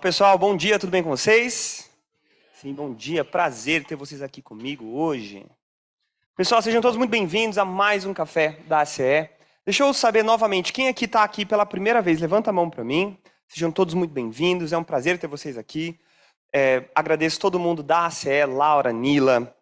Pessoal, bom dia, tudo bem com vocês? Sim, bom dia, prazer ter vocês aqui comigo hoje. Pessoal, sejam todos muito bem-vindos a mais um Café da ACE. Deixa eu saber novamente, quem aqui está aqui pela primeira vez? Levanta a mão para mim. Sejam todos muito bem-vindos, é um prazer ter vocês aqui. Agradeço todo mundo da ACE, Laura, Nila,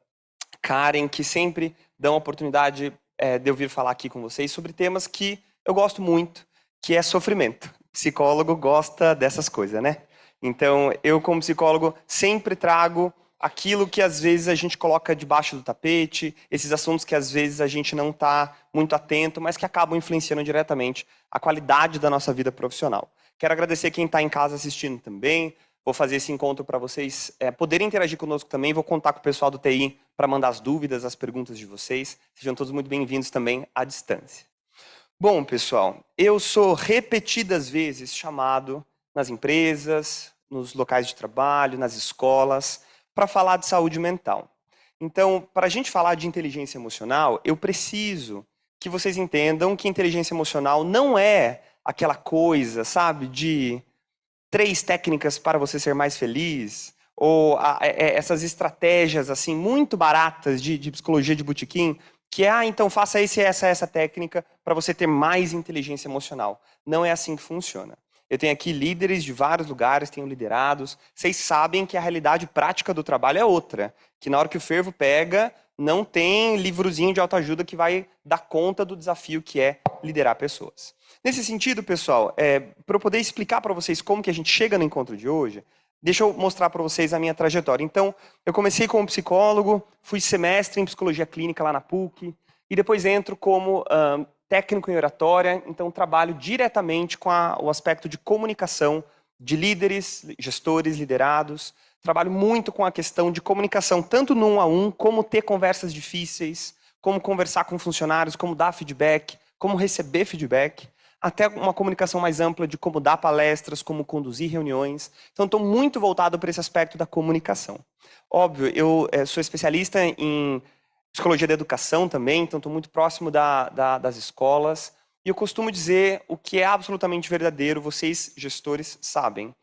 Karen, que sempre dão a oportunidade de eu vir falar aqui com vocês sobre temas que eu gosto muito, que é sofrimento. Psicólogo gosta dessas coisas, né? Então, eu como psicólogo sempre trago aquilo que às vezes a gente coloca debaixo do tapete, esses assuntos que às vezes a gente não está muito atento, mas que acabam influenciando diretamente a qualidade da nossa vida profissional. Quero agradecer quem está em casa assistindo também. Vou fazer esse encontro para vocês poderem interagir conosco também. Vou contar com o pessoal do TI para mandar as dúvidas, as perguntas de vocês. Sejam todos muito bem-vindos também à distância. Bom, pessoal, eu sou repetidas vezes chamado nas empresas, nos locais de trabalho, nas escolas, para falar de saúde mental. Então, para a gente falar de inteligência emocional, eu preciso que vocês entendam que inteligência emocional não é aquela coisa, sabe, de 3 técnicas para você ser mais feliz, ou essas estratégias assim muito baratas de psicologia de botequim, que então faça essa técnica para você ter mais inteligência emocional. Não é assim que funciona. Eu tenho aqui líderes de vários lugares, tenho liderados. Vocês sabem que a realidade prática do trabalho é outra. Que na hora que o fervo pega, não tem livrozinho de autoajuda que vai dar conta do desafio que é liderar pessoas. Nesse sentido, pessoal, para eu poder explicar para vocês como que a gente chega no encontro de hoje, deixa eu mostrar para vocês a minha trajetória. Então, eu comecei como psicólogo, fui semestre em psicologia clínica lá na PUC, e depois entro como técnico em oratória, então trabalho diretamente com o aspecto de comunicação de líderes, gestores, liderados. Trabalho muito com a questão de comunicação, tanto no 1 a 1, como ter conversas difíceis, como conversar com funcionários, como dar feedback, como receber feedback, até uma comunicação mais ampla de como dar palestras, como conduzir reuniões. Então, estou muito voltado para esse aspecto da comunicação. Óbvio, eu sou especialista em psicologia da educação também, então estou muito próximo das escolas. E eu costumo dizer o que é absolutamente verdadeiro, vocês, gestores, sabem.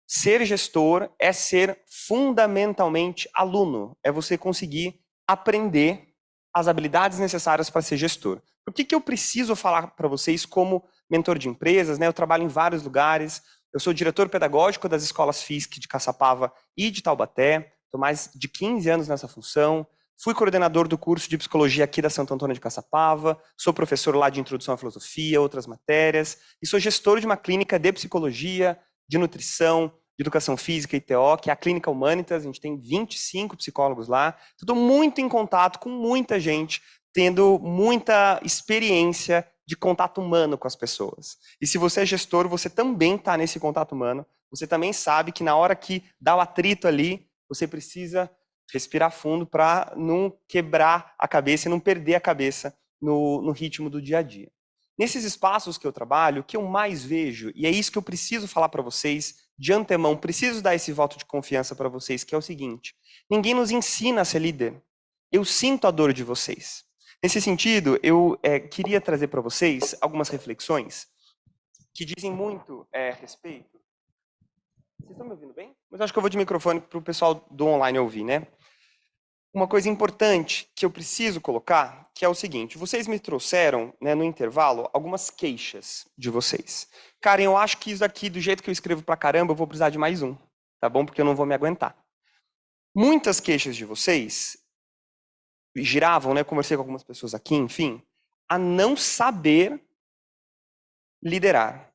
Ser gestor é ser fundamentalmente aluno, é você conseguir aprender as habilidades necessárias para ser gestor. Por que eu preciso falar para vocês como mentor de empresas, né? Eu trabalho em vários lugares, eu sou diretor pedagógico das escolas FISC de Caçapava e de Taubaté, estou mais de 15 anos nessa função, fui coordenador do curso de psicologia aqui da Santo Antônio de Caçapava, sou professor lá de introdução à filosofia, outras matérias, e sou gestor de uma clínica de psicologia, de nutrição, de educação física e TO, que é a Clínica Humanitas, a gente tem 25 psicólogos lá, estou muito em contato com muita gente, tendo muita experiência de contato humano com as pessoas. E se você é gestor, você também está nesse contato humano, você também sabe que na hora que dá o atrito ali, você precisa respirar fundo para não quebrar a cabeça e não perder a cabeça no ritmo do dia a dia. Nesses espaços que eu trabalho, o que eu mais vejo, e é isso que eu preciso falar para vocês de antemão, preciso dar esse voto de confiança para vocês, que é o seguinte: ninguém nos ensina a ser líder. Eu sinto a dor de vocês. Nesse sentido, eu queria trazer para vocês algumas reflexões que dizem muito a respeito. Vocês estão me ouvindo bem? Mas acho que eu vou de microfone para o pessoal do online ouvir, né? Uma coisa importante que eu preciso colocar, que é o seguinte: vocês me trouxeram, né, no intervalo, algumas queixas de vocês. Karen, eu acho que isso aqui, do jeito que eu escrevo pra caramba, eu vou precisar de mais um, tá bom? Porque eu não vou me aguentar. Muitas queixas de vocês giravam, né, conversei com algumas pessoas aqui, enfim, a não saber liderar.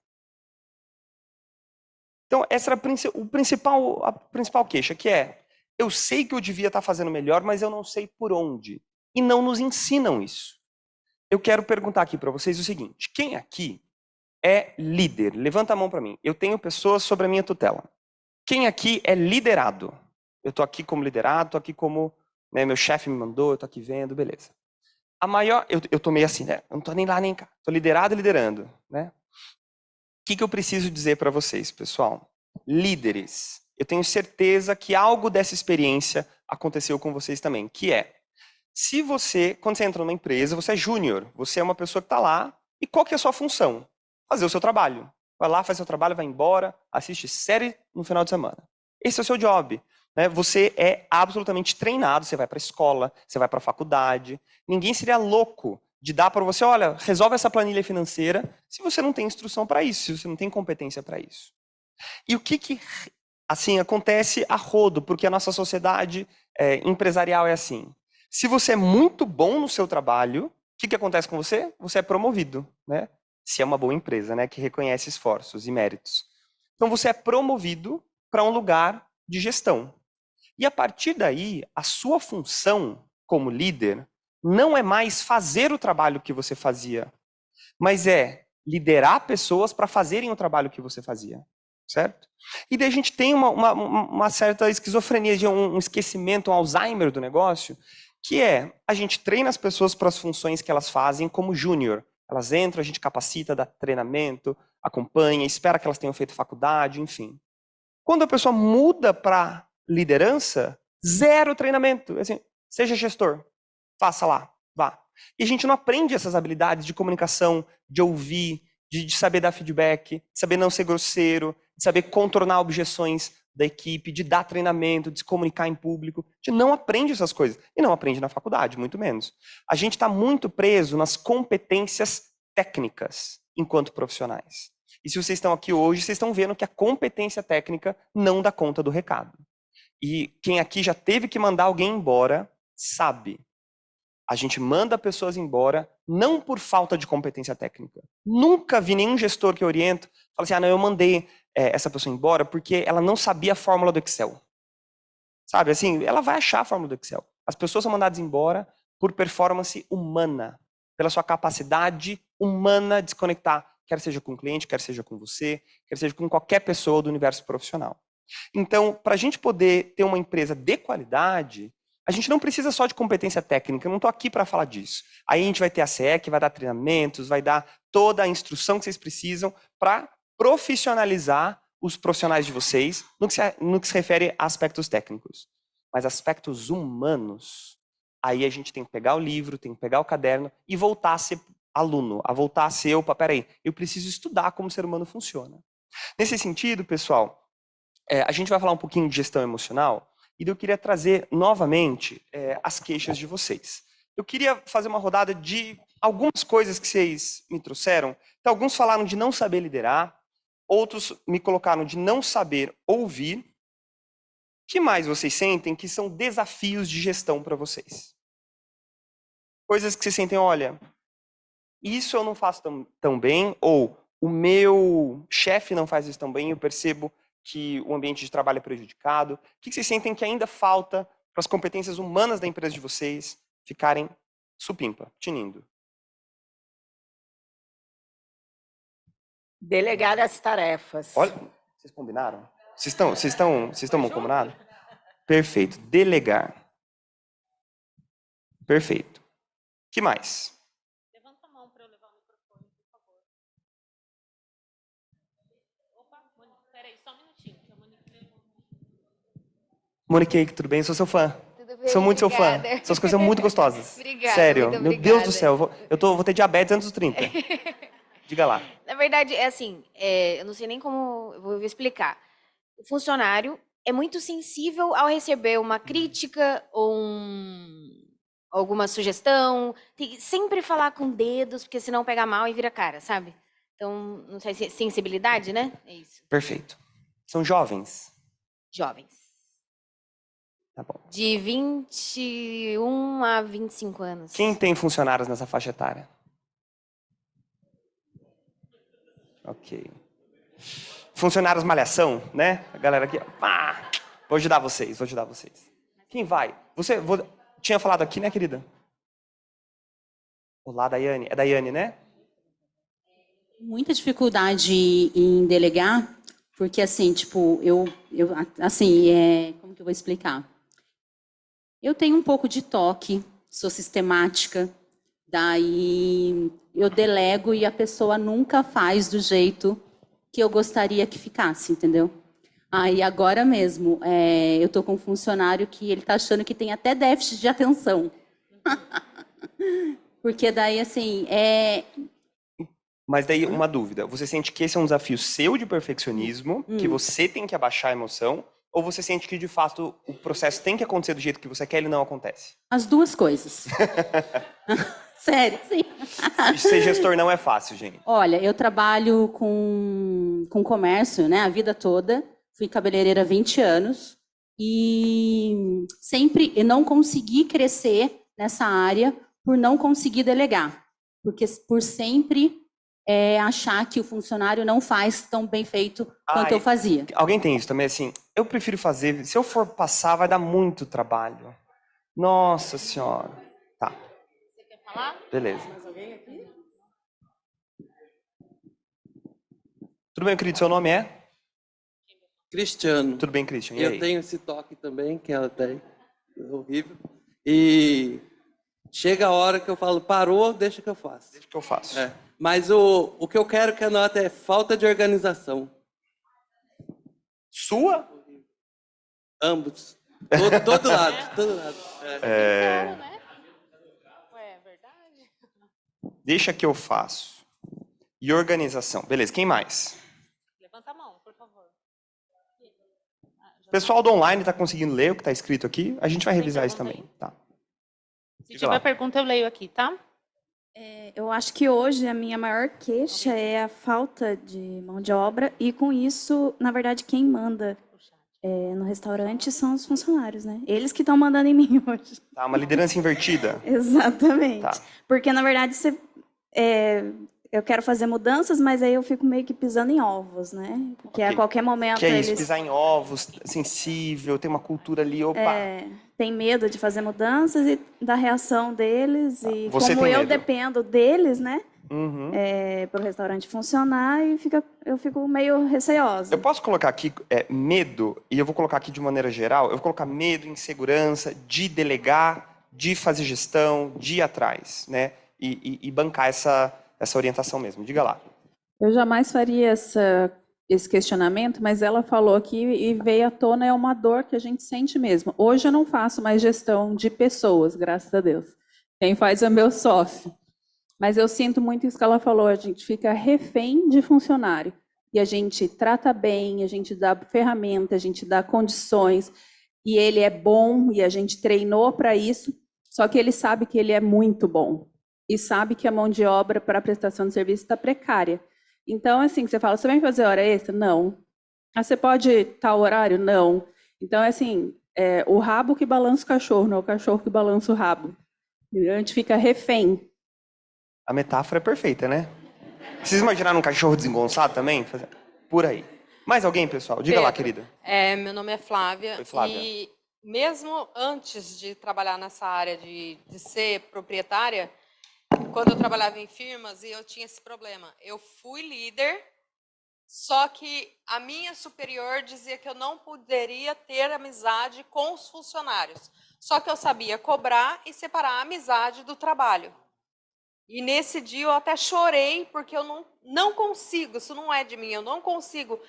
Então, essa era a principal queixa, que é: eu sei que eu devia estar fazendo melhor, mas eu não sei por onde. E não nos ensinam isso. Eu quero perguntar aqui para vocês o seguinte: quem aqui é líder? Levanta a mão para mim. Eu tenho pessoas sobre a minha tutela. Quem aqui é liderado? Eu estou aqui como liderado, estou aqui como, né, meu chefe me mandou, eu estou aqui vendo, beleza. Eu estou meio assim, né? Eu não estou nem lá nem cá. Estou liderado e liderando, né? O que eu preciso dizer para vocês, pessoal? Líderes, eu tenho certeza que algo dessa experiência aconteceu com vocês também, que é: se você, quando você entra numa empresa, você é júnior, você é uma pessoa que está lá, e qual que é a sua função? Fazer o seu trabalho. vai lá, faz seu trabalho, vai embora, assiste série no final de semana. Esse é o seu job. Né? Você é absolutamente treinado, você vai para a escola, você vai para a faculdade. Ninguém seria louco de dar para você, olha, resolve essa planilha financeira, se você não tem instrução para isso, se você não tem competência para isso. E o que assim, acontece a rodo, porque a nossa sociedade empresarial é assim. Se você é muito bom no seu trabalho, o que acontece com você? Você é promovido, né? Se é uma boa empresa, né, que reconhece esforços e méritos. Então você é promovido para um lugar de gestão. E a partir daí, a sua função como líder não é mais fazer o trabalho que você fazia, mas é liderar pessoas para fazerem o trabalho que você fazia, certo? E daí a gente tem uma certa esquizofrenia, de um esquecimento, um Alzheimer do negócio, que é, a gente treina as pessoas para as funções que elas fazem como júnior. Elas entram, a gente capacita, dá treinamento, acompanha, espera que elas tenham feito faculdade, enfim. Quando a pessoa muda para liderança, zero treinamento. Assim, seja gestor, faça lá, vá. E a gente não aprende essas habilidades de comunicação, de ouvir, de saber dar feedback, de saber não ser grosseiro, de saber contornar objeções da equipe, de dar treinamento, de se comunicar em público. A gente não aprende essas coisas. E não aprende na faculdade, muito menos. A gente está muito preso nas competências técnicas enquanto profissionais. E se vocês estão aqui hoje, vocês estão vendo que a competência técnica não dá conta do recado. E quem aqui já teve que mandar alguém embora, sabe. A gente manda pessoas embora não por falta de competência técnica. Nunca vi nenhum gestor que eu oriento falar assim, não, eu mandei essa pessoa embora porque ela não sabia a fórmula do Excel. Sabe, assim, ela vai achar a fórmula do Excel. As pessoas são mandadas embora por performance humana, pela sua capacidade humana de se conectar, quer seja com o cliente, quer seja com você, quer seja com qualquer pessoa do universo profissional. Então, para a gente poder ter uma empresa de qualidade, a gente não precisa só de competência técnica, eu não estou aqui para falar disso. Aí a gente vai ter a CE, que vai dar treinamentos, vai dar toda a instrução que vocês precisam para profissionalizar os profissionais de vocês no que se refere a aspectos técnicos. Mas aspectos humanos, aí a gente tem que pegar o livro, tem que pegar o caderno e voltar a ser aluno, a voltar a ser, opa, peraí, eu preciso estudar como o ser humano funciona. Nesse sentido, pessoal, a gente vai falar um pouquinho de gestão emocional e eu queria trazer novamente as queixas de vocês. Eu queria fazer uma rodada de algumas coisas que vocês me trouxeram. Então, alguns falaram de não saber liderar, outros me colocaram de não saber ouvir. O que mais vocês sentem que são desafios de gestão para vocês? Coisas que vocês sentem, olha, isso eu não faço tão bem, ou o meu chefe não faz isso tão bem, eu percebo que o ambiente de trabalho é prejudicado. O que vocês sentem que ainda falta para as competências humanas da empresa de vocês ficarem supimpa, tinindo? Delegar as tarefas. Olha, vocês combinaram? Vocês estão combinados? Perfeito. Delegar. Perfeito. Que mais? Levanta a mão para eu levar o microfone, por favor. Opa, peraí, só um minutinho. Monique, tudo bem? Sou seu fã. Tudo bem, Sou muito obrigada. seu fã. Suas coisas são muito gostosas. Obrigada, Sério. muito Meu obrigada. Deus do céu. Vou ter diabetes antes dos 30. Diga lá. Na verdade, é assim, eu não sei nem como eu vou explicar. O funcionário é muito sensível ao receber uma crítica ou alguma sugestão. Tem que sempre falar com dedos, porque senão pega mal e vira cara, sabe? Então, não sei se é sensibilidade, né? É isso. Perfeito. São jovens. Jovens. Tá bom. De 21 a 25 anos. Quem tem funcionários nessa faixa etária? Ok. Funcionários malhação, né? A galera aqui. Ah, vou ajudar vocês. Quem vai? Tinha falado aqui, né, querida? Olá, Daiane. É Daiane, né? Muita dificuldade em delegar, porque assim, tipo, como que eu vou explicar? Eu tenho um pouco de toque, sou sistemática, daí eu delego e a pessoa nunca faz do jeito que eu gostaria que ficasse, entendeu? Aí agora mesmo, eu tô com um funcionário que ele tá achando que tem até déficit de atenção. Porque daí, assim, Mas daí, uma dúvida. Você sente que esse é um desafio seu de perfeccionismo, que você tem que abaixar a emoção, ou você sente que, de fato, o processo tem que acontecer do jeito que você quer e ele não acontece? As duas coisas. Sério, sim. Ser gestor não é fácil, gente. Olha, eu trabalho com comércio, né, a vida toda. Fui cabeleireira há 20 anos e sempre eu não consegui crescer nessa área por não conseguir delegar. Porque por sempre achar que o funcionário não faz tão bem feito quanto eu fazia. Alguém tem isso também, assim? Eu prefiro fazer, se eu for passar, vai dar muito trabalho. Nossa Senhora. Tá. Você quer falar? Beleza. Tudo bem, querido? Seu nome é? Cristiano. Tudo bem, Christian? E aí? Eu tenho esse toque também, que ela tem. É horrível. E chega a hora que eu falo, parou, deixa que eu faço. Deixa que eu faço. É. Mas o que eu quero que anote é falta de organização. Sua? Ambos. Todo lado, todo lado. Sincero, né? Ué, é verdade? Deixa que eu faço. E organização. Beleza, quem mais? Levanta a mão, por favor. O pessoal do online está conseguindo ler o que está escrito aqui? A gente vai Tem revisar isso pergunta também. Tá. Se Diga tiver lá. pergunta, eu leio aqui, tá? Eu acho que hoje a minha maior queixa é a falta de mão de obra e com isso, na verdade, quem manda no restaurante são os funcionários, né? Eles que estão mandando em mim hoje. Tá, uma liderança invertida. Exatamente. Tá. Porque, na verdade, eu quero fazer mudanças, mas aí eu fico meio que pisando em ovos, né? Porque a Ok. qualquer momento Que é isso, eles pisar em ovos, sensível, tem uma cultura ali, opa. têm medo de fazer mudanças e da reação deles. E Você como tem eu medo? dependo deles, né? Uhum. Para o restaurante funcionar e eu fico meio receosa. Eu posso colocar aqui medo, e eu vou colocar aqui de maneira geral, eu vou colocar medo, insegurança, de delegar, de fazer gestão, de ir atrás, né? E bancar essa orientação mesmo. Diga lá. Eu jamais faria esse questionamento, mas ela falou aqui e veio à tona, é uma dor que a gente sente mesmo. Hoje eu não faço mais gestão de pessoas, graças a Deus. Quem faz é meu sócio. Mas eu sinto muito isso que ela falou, a gente fica refém de funcionário. E a gente trata bem, a gente dá ferramenta, a gente dá condições, e ele é bom, e a gente treinou para isso, só que ele sabe que ele é muito bom. E sabe que a mão de obra para a prestação de serviço está precária. Então, assim, você fala, você vem fazer hora extra? Não. Ah, você pode tal horário? Não. Então, assim, o rabo que balança o cachorro, não é o cachorro que balança o rabo. A gente fica refém. A metáfora é perfeita, né? Vocês imaginaram um cachorro desengonçado também? Por aí. Mais alguém, pessoal? Diga lá, querida. Meu nome é Flávia. Oi, Flávia. E mesmo antes de trabalhar nessa área de ser proprietária, quando eu trabalhava em firmas e eu tinha esse problema, eu fui líder, só que a minha superior dizia que eu não poderia ter amizade com os funcionários. Só que eu sabia cobrar e separar a amizade do trabalho. E nesse dia eu até chorei, porque eu não consigo, isso não é de mim, eu não consigo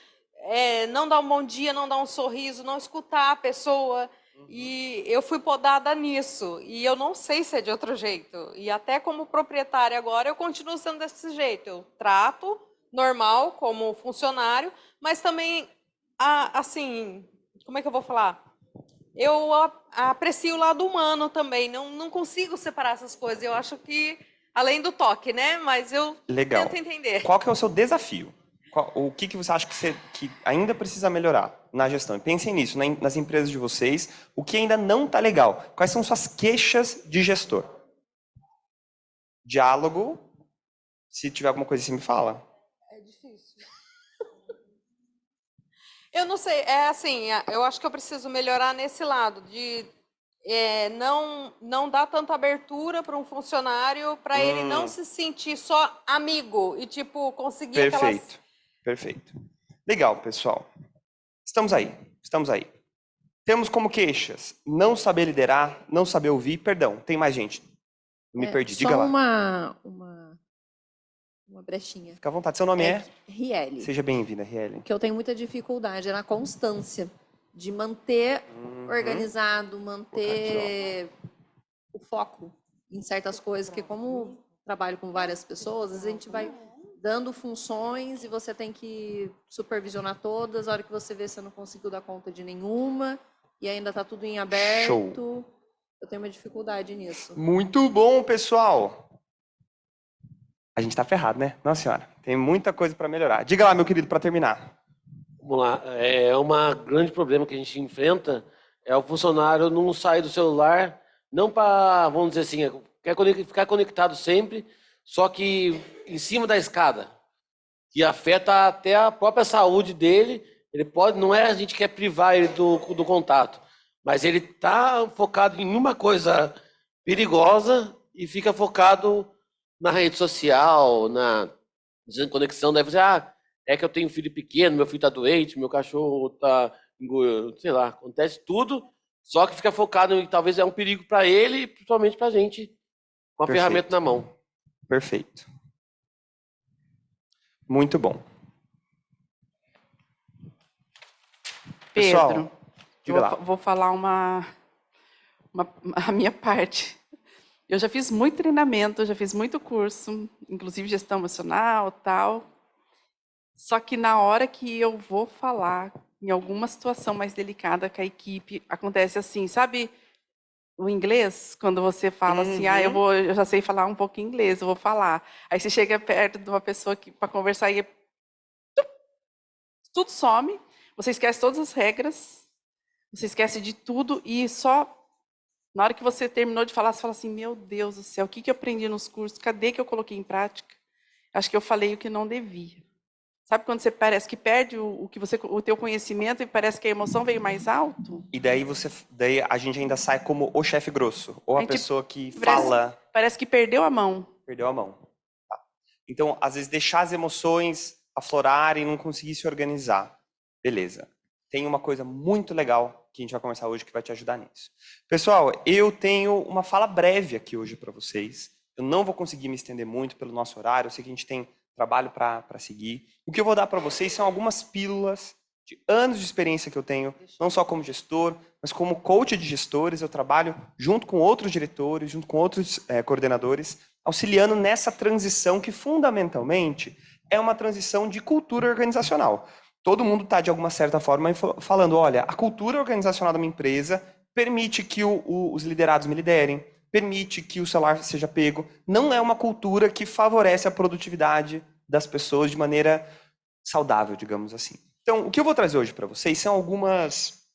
não dar um bom dia, não dar um sorriso, não escutar a pessoa. E eu fui podada nisso, e eu não sei se é de outro jeito. E até como proprietária agora, eu continuo sendo desse jeito. Eu trato normal, como funcionário, mas também, assim, como é que eu vou falar? Eu aprecio o lado humano também, não consigo separar essas coisas. Eu acho que, além do toque, né? Mas eu Legal. tento entender. Qual que é o seu desafio? O que você acha que ainda precisa melhorar na gestão? E pensem nisso, nas empresas de vocês, o que ainda não está legal. Quais são suas queixas de gestor? Diálogo. Se tiver alguma coisa assim, me fala. É difícil. Eu não sei, assim, eu acho que eu preciso melhorar nesse lado, de não dar tanta abertura para um funcionário, para ele não se sentir só amigo e, tipo, conseguir Perfeito. Perfeito. Legal, pessoal. Estamos aí. Temos como queixas não saber liderar, não saber ouvir. Perdão, tem mais gente. Me perdi. Diga só lá. uma brechinha. Fica à vontade. Seu nome é? Riele. Seja bem-vinda, Riele. Que eu tenho muita dificuldade na constância de manter organizado, manter o foco em certas coisas, que como trabalho com várias pessoas, a gente vai dando funções e você tem que supervisionar todas. A hora que você vê, você não conseguiu dar conta de nenhuma e ainda está tudo em aberto. Show. Eu tenho uma dificuldade nisso. Muito bom, pessoal. A gente tá ferrado, né? Nossa senhora, tem muita coisa para melhorar. Diga lá, meu querido, para terminar. Vamos lá. É um grande problema que a gente enfrenta é o funcionário não sair do celular, não para, vamos dizer assim, quer ficar conectado sempre, só que em cima da escada, que afeta até a própria saúde dele. Ele pode, não é a gente quer privar ele do contato, mas ele está focado em uma coisa perigosa e fica focado na rede social, na desconexão. Daí você, é que eu tenho um filho pequeno, meu filho está doente, meu cachorro está, sei lá, acontece tudo, só que fica focado em talvez é um perigo para ele e principalmente para a gente, com a ferramenta na mão. Perfeito. Muito bom. Pessoal, Pedro, diga lá. vou falar a minha parte. Eu já fiz muito treinamento, já fiz muito curso, inclusive gestão emocional, tal. Só que na hora que eu vou falar em alguma situação mais delicada com a equipe, acontece assim, sabe o inglês? Quando você fala assim, eu já sei falar um pouco inglês, eu vou falar. Aí você chega perto de uma pessoa para conversar e tudo some, você esquece todas as regras, você esquece de tudo e só na hora que você terminou de falar, você fala assim, meu Deus do céu, o que eu aprendi nos cursos? Cadê que eu coloquei em prática? Acho que eu falei o que não devia. Sabe quando você parece que perde o teu conhecimento e parece que a emoção veio mais alto? E daí a gente ainda sai como o chefe grosso, ou a pessoa que fala. Parece que perdeu a mão. Perdeu a mão. Tá. Então, às vezes, deixar as emoções aflorarem e não conseguir se organizar. Beleza. Tem uma coisa muito legal que a gente vai conversar hoje que vai te ajudar nisso. Pessoal, eu tenho uma fala breve aqui hoje para vocês. Eu não vou conseguir me estender muito pelo nosso horário. Eu sei que a gente tem trabalho para seguir. O que eu vou dar para vocês são algumas pílulas de anos de experiência que eu tenho, não só como gestor, mas como coach de gestores. Eu trabalho junto com outros diretores, junto com outros coordenadores, auxiliando nessa transição que, fundamentalmente, é uma transição de cultura organizacional. Todo mundo está, de alguma certa forma, falando, olha, a cultura organizacional da minha empresa permite que os liderados me liderem, permite que o celular seja pego. Não é uma cultura que favorece a produtividade das pessoas de maneira saudável, digamos assim. Então, o que eu vou trazer hoje para vocês são algumas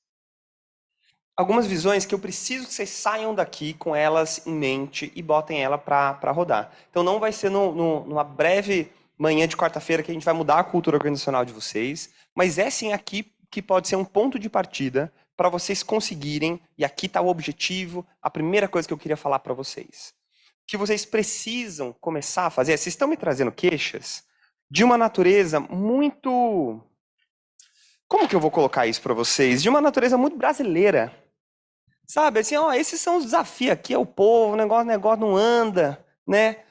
visões que eu preciso que vocês saiam daqui com elas em mente e botem ela para rodar. Então, não vai ser numa breve manhã de quarta-feira que a gente vai mudar a cultura organizacional de vocês, mas é sim aqui que pode ser um ponto de partida para vocês conseguirem, e aqui está o objetivo, a primeira coisa que eu queria falar para vocês. O que vocês precisam começar a fazer, vocês estão me trazendo queixas de uma natureza muito... Como que eu vou colocar isso para vocês? De uma natureza muito brasileira. Sabe, assim, esses são os desafios aqui, é o povo, o negócio não anda, né?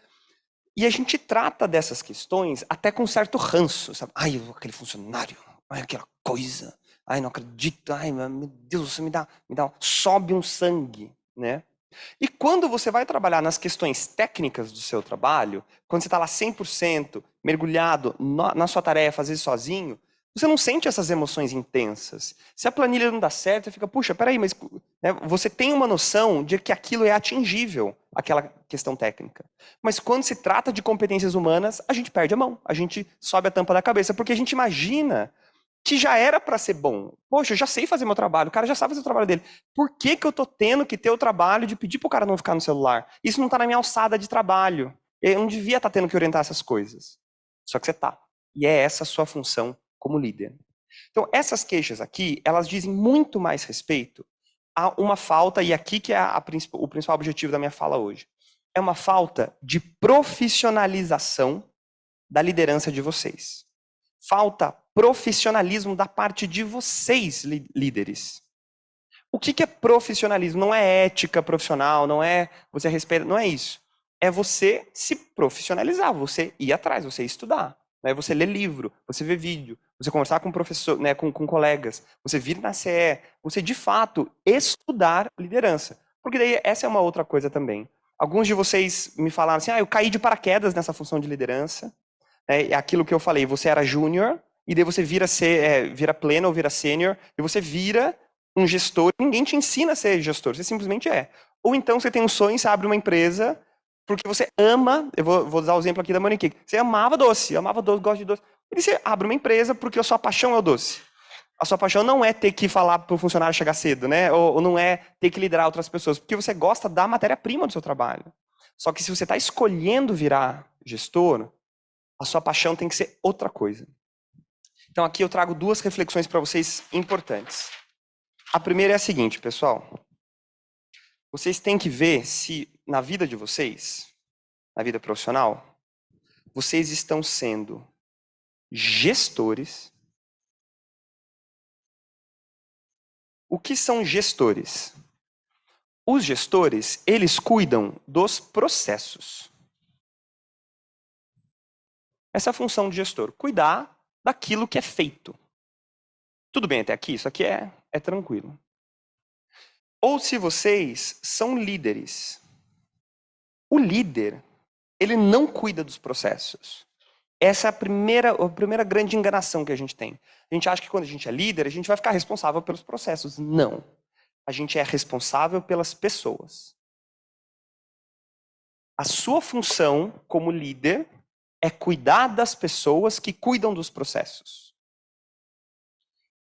E a gente trata dessas questões até com certo ranço, sabe? Ai, aquele funcionário, ai, aquela coisa, ai, não acredito, ai, meu Deus, você me dá, sobe um sangue, né? E quando você vai trabalhar nas questões técnicas do seu trabalho, quando você está lá 100% mergulhado na sua tarefa, às vezes sozinho, você não sente essas emoções intensas. Se a planilha não dá certo, você fica, puxa, peraí, mas né, você tem uma noção de que aquilo é atingível, aquela questão técnica. Mas quando se trata de competências humanas, a gente perde a mão, a gente sobe a tampa da cabeça, porque a gente imagina que já era para ser bom. Poxa, eu já sei fazer meu trabalho, o cara já sabe fazer o trabalho dele. Por que eu tô tendo que ter o trabalho de pedir pro cara não ficar no celular? Isso não tá na minha alçada de trabalho. Eu não devia estar tendo que orientar essas coisas. Só que você tá. E é essa a sua função como líder. Então, essas queixas aqui, elas dizem muito mais respeito a uma falta, e aqui que é o principal objetivo da minha fala hoje, é uma falta de profissionalização da liderança de vocês. Falta profissionalismo da parte de vocês, líderes. O que é profissionalismo? Não é ética profissional, não é você respeita, não é isso. É você se profissionalizar, você ir atrás, você estudar. Né? Você ler livro, você ver vídeo, você conversar com professor, né, com colegas, você vir na CE, você de fato estudar liderança. Porque daí essa é uma outra coisa também. Alguns de vocês me falaram assim, eu caí de paraquedas nessa função de liderança, né? É aquilo que eu falei, você era júnior, e daí você vira pleno ou vira sênior, e você vira um gestor. Ninguém te ensina a ser gestor, você simplesmente é. Ou então você tem um sonho, você abre uma empresa, porque você ama, eu vou usar o exemplo aqui da Monique, você amava doce, gosta de doce. E você abre uma empresa porque a sua paixão é o doce. A sua paixão não é ter que falar para o funcionário chegar cedo, né? Ou não é ter que liderar outras pessoas, porque você gosta da matéria-prima do seu trabalho. Só que se você está escolhendo virar gestor, a sua paixão tem que ser outra coisa. Então aqui eu trago 2 reflexões para vocês importantes. A primeira é a seguinte, pessoal. Vocês têm que ver se na vida de vocês, na vida profissional, vocês estão sendo gestores. O que são gestores? Os gestores, eles cuidam dos processos. Essa é a função de gestor, cuidar daquilo que é feito. Tudo bem até aqui? Isso aqui é tranquilo. Ou se vocês são líderes. O líder, ele não cuida dos processos. Essa é a primeira grande enganação que a gente tem. A gente acha que quando a gente é líder, a gente vai ficar responsável pelos processos. Não. A gente é responsável pelas pessoas. A sua função como líder é cuidar das pessoas que cuidam dos processos.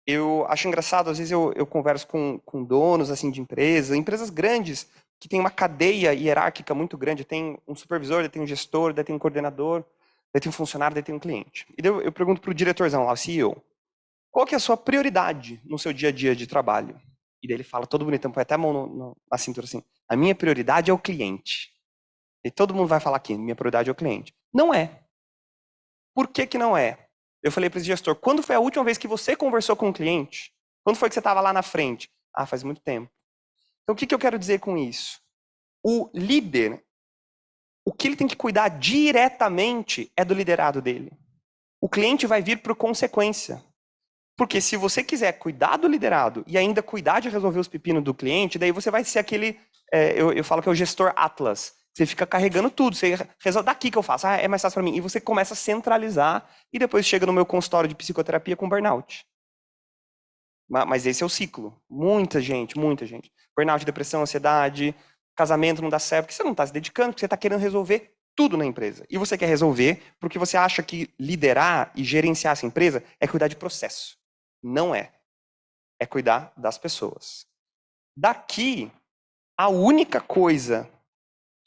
Eu acho engraçado, às vezes eu converso com donos assim, de empresas grandes, que tem uma cadeia hierárquica muito grande. Tem um supervisor, daí tem um gestor, daí tem um coordenador, daí tem um funcionário, daí tem um cliente. E daí eu pergunto para o diretorzão lá, o CEO, qual que é a sua prioridade no seu dia a dia de trabalho? E daí ele fala, todo bonitão, põe até a mão na cintura assim, a minha prioridade é o cliente. E todo mundo vai falar aqui, minha prioridade é o cliente. Não é. Por que que não é? Eu falei para esse gestor, quando foi a última vez que você conversou com um cliente? Quando foi que você estava lá na frente? Ah, faz muito tempo. Então o que eu quero dizer com isso? O líder, o que ele tem que cuidar diretamente é do liderado dele. O cliente vai vir por consequência. Porque se você quiser cuidar do liderado e ainda cuidar de resolver os pepinos do cliente, daí você vai ser aquele, eu falo que é o gestor Atlas. Você fica carregando tudo, você resolve, daqui que eu faço, é mais fácil para mim. E você começa a centralizar e depois chega no meu consultório de psicoterapia com burnout. Mas esse é o ciclo. Muita gente. Burnout, depressão, ansiedade, casamento não dá certo, porque você não está se dedicando, porque você está querendo resolver tudo na empresa. E você quer resolver porque você acha que liderar e gerenciar essa empresa é cuidar de processo. Não é. É cuidar das pessoas. Daqui, a única coisa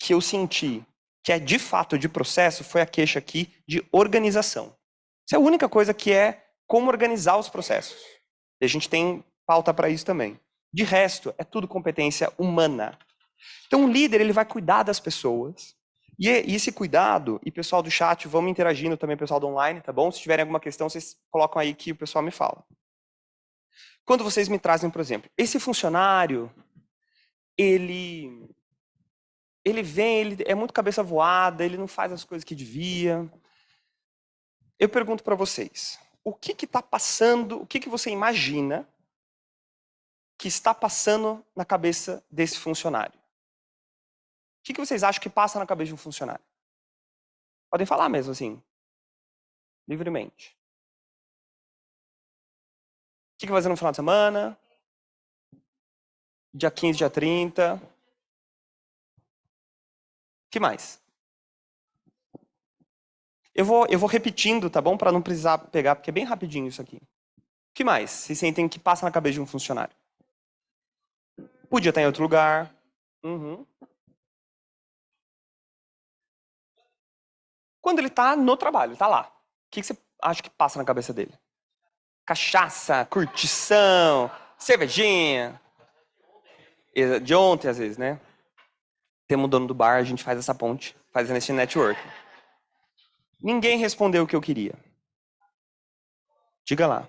que eu senti que é de fato de processo foi a queixa aqui de organização. Essa é a única coisa que é como organizar os processos. E a gente tem pauta para isso também. De resto, é tudo competência humana. Então, o líder, ele vai cuidar das pessoas. E esse cuidado, e pessoal do chat, vamos interagindo também, pessoal do online, tá bom? Se tiverem alguma questão, vocês colocam aí que o pessoal me fala. Quando vocês me trazem, por exemplo, esse funcionário, ele é muito cabeça voada, ele não faz as coisas que devia. Eu pergunto para vocês, o que está passando, o que você imagina que está passando na cabeça desse funcionário? O que vocês acham que passa na cabeça de um funcionário? Podem falar mesmo, assim, livremente. O que vai fazer no final de semana? Dia 15, dia 30. O que mais? Eu vou repetindo, tá bom? Para não precisar pegar, porque é bem rapidinho isso aqui. O que mais? Vocês sentem que passa na cabeça de um funcionário? Podia estar em outro lugar. Uhum. Quando ele está no trabalho, está lá. O que você acha que passa na cabeça dele? Cachaça, curtição, cervejinha. De ontem, às vezes, né? Temos o dono do bar, a gente faz essa ponte, fazendo esse network. Ninguém respondeu o que eu queria. Diga lá.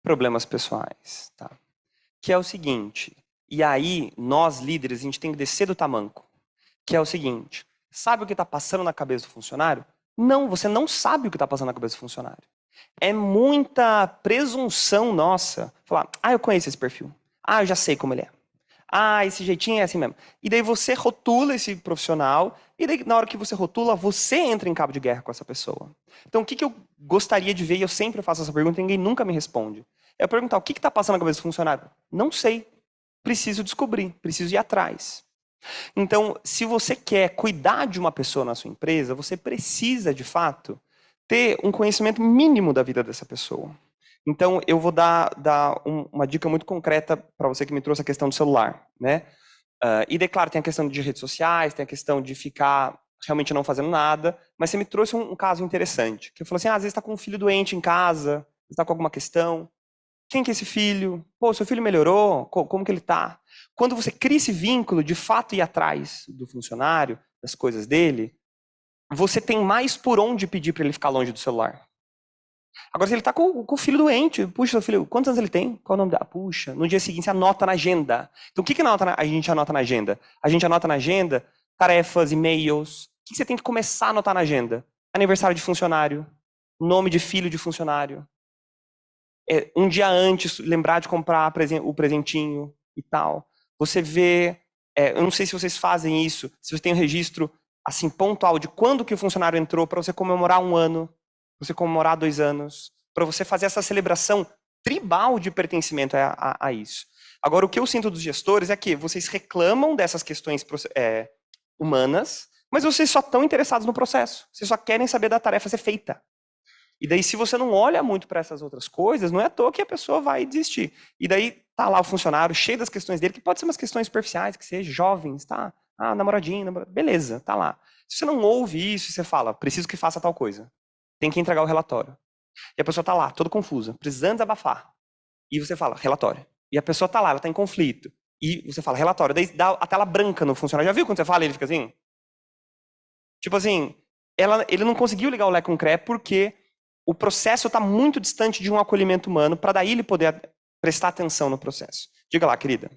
Problemas pessoais, tá? Que é o seguinte, e aí, nós líderes, a gente tem que descer do tamanco. Que é o seguinte, sabe o que está passando na cabeça do funcionário? Não, você não sabe o que está passando na cabeça do funcionário. É muita presunção nossa. Falar, eu conheço esse perfil. Eu já sei como ele é. Ah, esse jeitinho é assim mesmo. E daí você rotula esse profissional, e daí na hora que você rotula, você entra em cabo de guerra com essa pessoa. Então, o que eu gostaria de ver, e eu sempre faço essa pergunta e ninguém nunca me responde, é eu perguntar, o que está passando na cabeça do funcionário? Não sei. Preciso descobrir, preciso ir atrás. Então, se você quer cuidar de uma pessoa na sua empresa, você precisa, de fato, ter um conhecimento mínimo da vida dessa pessoa. Então, eu vou dar uma dica muito concreta para você que me trouxe a questão do celular, né? E daí, claro, tem a questão de redes sociais, tem a questão de ficar realmente não fazendo nada, mas você me trouxe um caso interessante, que eu falei assim, às vezes está com um filho doente em casa, está com alguma questão, quem que é esse filho? Pô, seu filho melhorou? Como que ele está? Quando você cria esse vínculo, de fato ir atrás do funcionário, das coisas dele, você tem mais por onde pedir para ele ficar longe do celular. Agora, se ele está com o filho doente, puxa, seu filho, quantos anos ele tem? Qual o nome dele? Puxa, no dia seguinte você anota na agenda. Então, o que a gente anota na agenda? A gente anota na agenda tarefas, e-mails. O que você tem que começar a anotar na agenda? Aniversário de funcionário, nome de filho de funcionário. Um dia antes, lembrar de comprar o presentinho e tal. Você vê, eu não sei se vocês fazem isso, se você tem um registro assim pontual de quando que o funcionário entrou para você comemorar 1 ano, para você comemorar 2 anos, para você fazer essa celebração tribal de pertencimento a isso. Agora, o que eu sinto dos gestores é que vocês reclamam dessas questões humanas, mas vocês só estão interessados no processo. Vocês só querem saber da tarefa ser feita. E daí, se você não olha muito para essas outras coisas, não é à toa que a pessoa vai desistir. E daí, tá lá o funcionário cheio das questões dele, que pode ser umas questões superficiais, que seja jovens, tá? Ah, namoradinho, beleza, tá lá. Se você não ouve isso, você fala, preciso que faça tal coisa. Tem que entregar o relatório. E a pessoa tá lá, toda confusa, precisando desabafar. E você fala, relatório. E a pessoa tá lá, ela tá em conflito. E você fala, relatório. Daí dá a tela branca no funcionário. Já viu quando você fala e ele fica assim? Tipo assim, ele não conseguiu ligar o Lé com o CRE porque o processo está muito distante de um acolhimento humano para daí ele poder prestar atenção no processo. Diga lá, querida.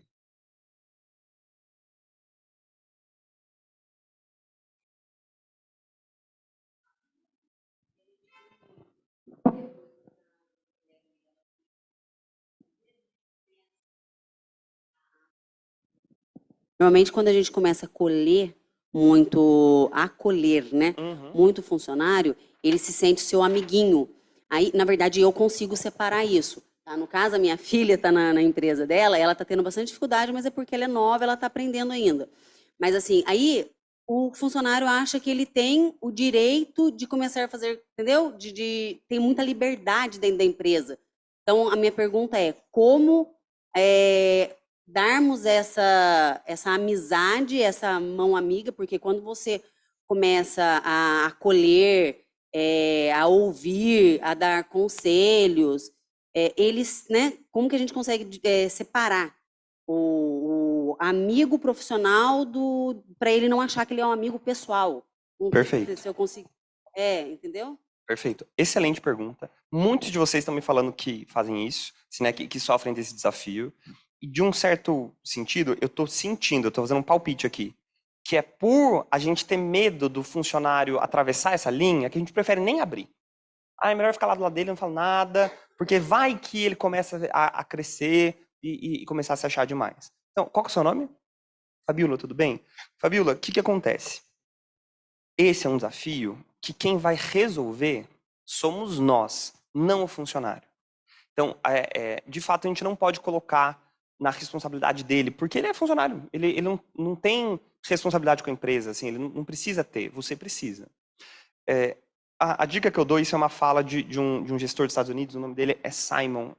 Normalmente, quando a gente começa a acolher, né? Muito funcionário, ele se sente seu amiguinho. Aí, na verdade, eu consigo separar isso. Tá? No caso, a minha filha está na empresa dela, ela está tendo bastante dificuldade, mas é porque ela é nova, ela está aprendendo ainda. Mas assim, aí o funcionário acha que ele tem o direito de começar a fazer, entendeu? Tem muita liberdade dentro da empresa. Então, a minha pergunta é, como darmos essa amizade, essa mão amiga, porque quando você começa a acolher, a ouvir, a dar conselhos, eles, né? Como que a gente consegue separar o amigo profissional para ele não achar que ele é um amigo pessoal? Perfeito. Se eu consigo, entendeu? Perfeito. Excelente pergunta. Muitos de vocês estão me falando que fazem isso, né, que sofrem desse desafio. E de um certo sentido, eu estou fazendo um palpite aqui, que é por a gente ter medo do funcionário atravessar essa linha, que a gente prefere nem abrir. É melhor ficar lá do lado dele, não falar nada, porque vai que ele começa a crescer e começar a se achar demais. Então, qual que é o seu nome? Fabiola, tudo bem? Fabiola, o que acontece? Esse é um desafio que quem vai resolver somos nós, não o funcionário. Então, de fato, a gente não pode colocar na responsabilidade dele, porque ele é funcionário, ele não tem responsabilidade com a empresa, assim, ele não precisa ter, você precisa. A dica que eu dou, isso é uma fala de um gestor dos Estados Unidos, o nome dele é Simon,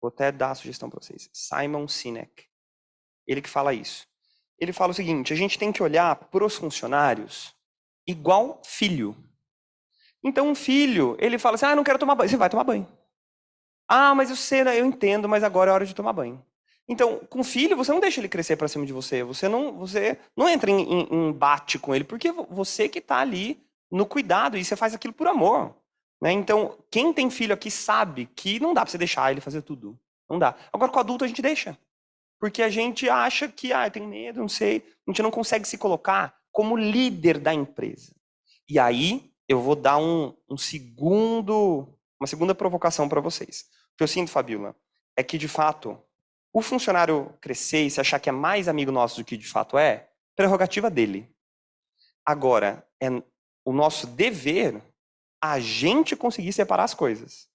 vou até dar a sugestão para vocês, Simon Sinek, ele que fala isso. Ele fala o seguinte, a gente tem que olhar para os funcionários igual filho. Então, um filho, ele fala assim, não quero tomar banho, você vai tomar banho. Mas eu entendo, mas agora é hora de tomar banho. Então, com filho, você não deixa ele crescer para cima de você. Você não entra em embate com ele, porque você que está ali no cuidado e você faz aquilo por amor. Né? Então, quem tem filho aqui sabe que não dá para você deixar ele fazer tudo. Não dá. Agora, com adulto, a gente deixa. Porque a gente acha que, eu tenho medo, não sei. A gente não consegue se colocar como líder da empresa. E aí, eu vou dar uma segunda provocação para vocês. O que eu sinto, Fabiola, é que, de fato, O funcionário crescer e se achar que é mais amigo nosso do que de fato é, prerrogativa dele. Agora, é o nosso dever a gente conseguir separar as coisas.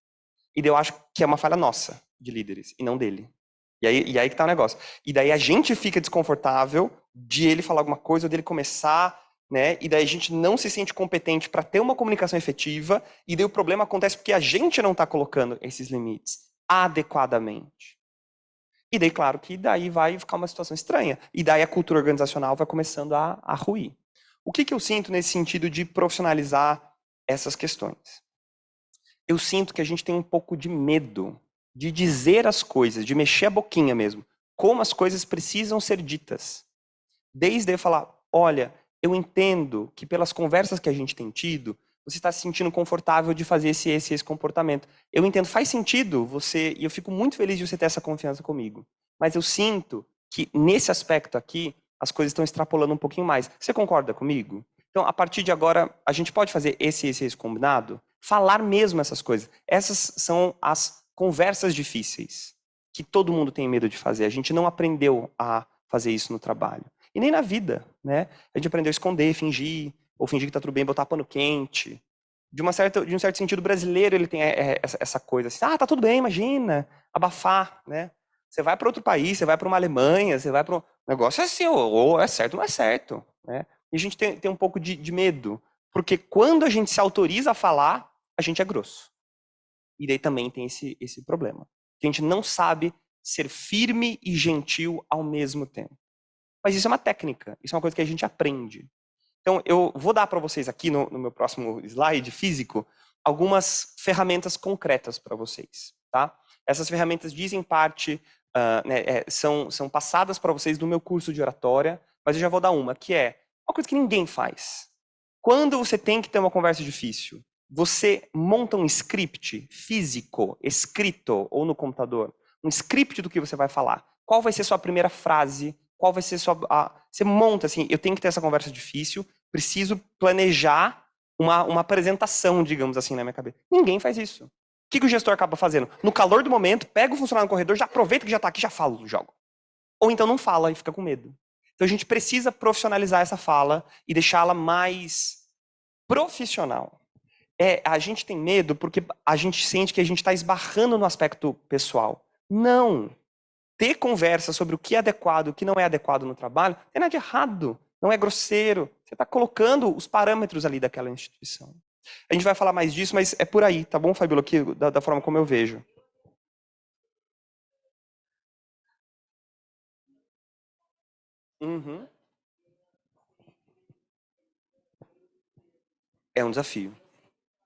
E daí eu acho que é uma falha nossa, de líderes, e não dele. E aí que tá o negócio. E daí a gente fica desconfortável de ele falar alguma coisa, ou dele começar, né? E daí a gente não se sente competente para ter uma comunicação efetiva, e daí o problema acontece porque a gente não está colocando esses limites adequadamente. E daí, claro, que daí vai ficar uma situação estranha. E daí a cultura organizacional vai começando a ruir. O que eu sinto nesse sentido de profissionalizar essas questões? Eu sinto que a gente tem um pouco de medo de dizer as coisas, de mexer a boquinha mesmo, como as coisas precisam ser ditas. Desde eu falar, olha, eu entendo que pelas conversas que a gente tem tido, você está se sentindo confortável de fazer esse comportamento. Eu entendo, faz sentido você, e eu fico muito feliz de você ter essa confiança comigo. Mas eu sinto que nesse aspecto aqui, as coisas estão extrapolando um pouquinho mais. Você concorda comigo? Então, a partir de agora, a gente pode fazer esse combinado? Falar mesmo essas coisas. Essas são as conversas difíceis que todo mundo tem medo de fazer. A gente não aprendeu a fazer isso no trabalho. E nem na vida, né? A gente aprendeu a esconder, fingir, ou fingir que tá tudo bem, botar pano quente. De um certo sentido, brasileiro, ele tem essa coisa assim, tá tudo bem, imagina, abafar, né? Você vai para outro país, você vai para uma Alemanha, você vai para um negócio assim, ou é certo ou não é certo, né? E a gente tem um pouco de medo, porque quando a gente se autoriza a falar, a gente é grosso. E daí também tem esse problema. Que a gente não sabe ser firme e gentil ao mesmo tempo. Mas isso é uma técnica, isso é uma coisa que a gente aprende. Então, eu vou dar para vocês aqui no meu próximo slide físico algumas ferramentas concretas para vocês, tá? Essas ferramentas dizem parte, são passadas para vocês do meu curso de oratória, mas eu já vou dar uma, que é uma coisa que ninguém faz. Quando você tem que ter uma conversa difícil, você monta um script físico, escrito ou no computador, um script do que você vai falar. Qual vai ser sua primeira frase? Qual vai ser você monta assim, eu tenho que ter essa conversa difícil, preciso planejar uma apresentação, digamos assim, na minha cabeça. Ninguém faz isso. O que o gestor acaba fazendo? No calor do momento, pega o funcionário no corredor, já aproveita que já está aqui, já fala do jogo. Ou então não fala e fica com medo. Então a gente precisa profissionalizar essa fala e deixá-la mais profissional. A gente tem medo porque a gente sente que a gente está esbarrando no aspecto pessoal. Não. Ter conversa sobre o que é adequado e o que não é adequado no trabalho, não tem nada de errado, não é grosseiro. Você está colocando os parâmetros ali daquela instituição. A gente vai falar mais disso, mas é por aí, tá bom, Fabíola, aqui, da forma como eu vejo. Uhum. É um desafio.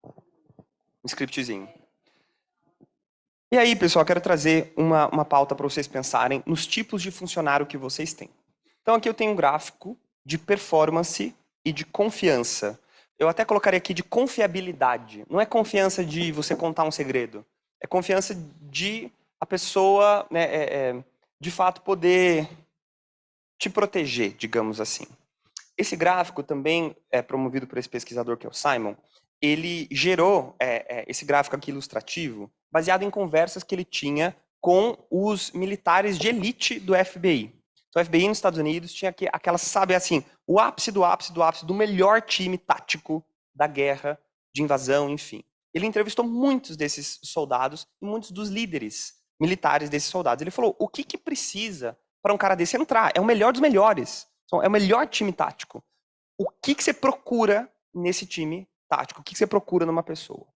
Um scriptzinho. E aí, pessoal, eu quero trazer uma pauta para vocês pensarem nos tipos de funcionário que vocês têm. Então, aqui eu tenho um gráfico de performance e de confiança. Eu até colocaria aqui de confiabilidade. Não é confiança de você contar um segredo. É confiança de a pessoa, né, de fato, poder te proteger, digamos assim. Esse gráfico também é promovido por esse pesquisador que é o Simon. Ele gerou esse gráfico aqui ilustrativo baseado em conversas que ele tinha com os militares de elite do FBI. Então, o FBI nos Estados Unidos tinha aquela, sabe, assim, o ápice do ápice do ápice do melhor time tático da guerra, de invasão, enfim. Ele entrevistou muitos desses soldados e muitos dos líderes militares desses soldados. Ele falou, o que precisa para um cara desse entrar? É o melhor dos melhores. Então, é o melhor time tático. O que você procura nesse time tático? O que você procura numa pessoa?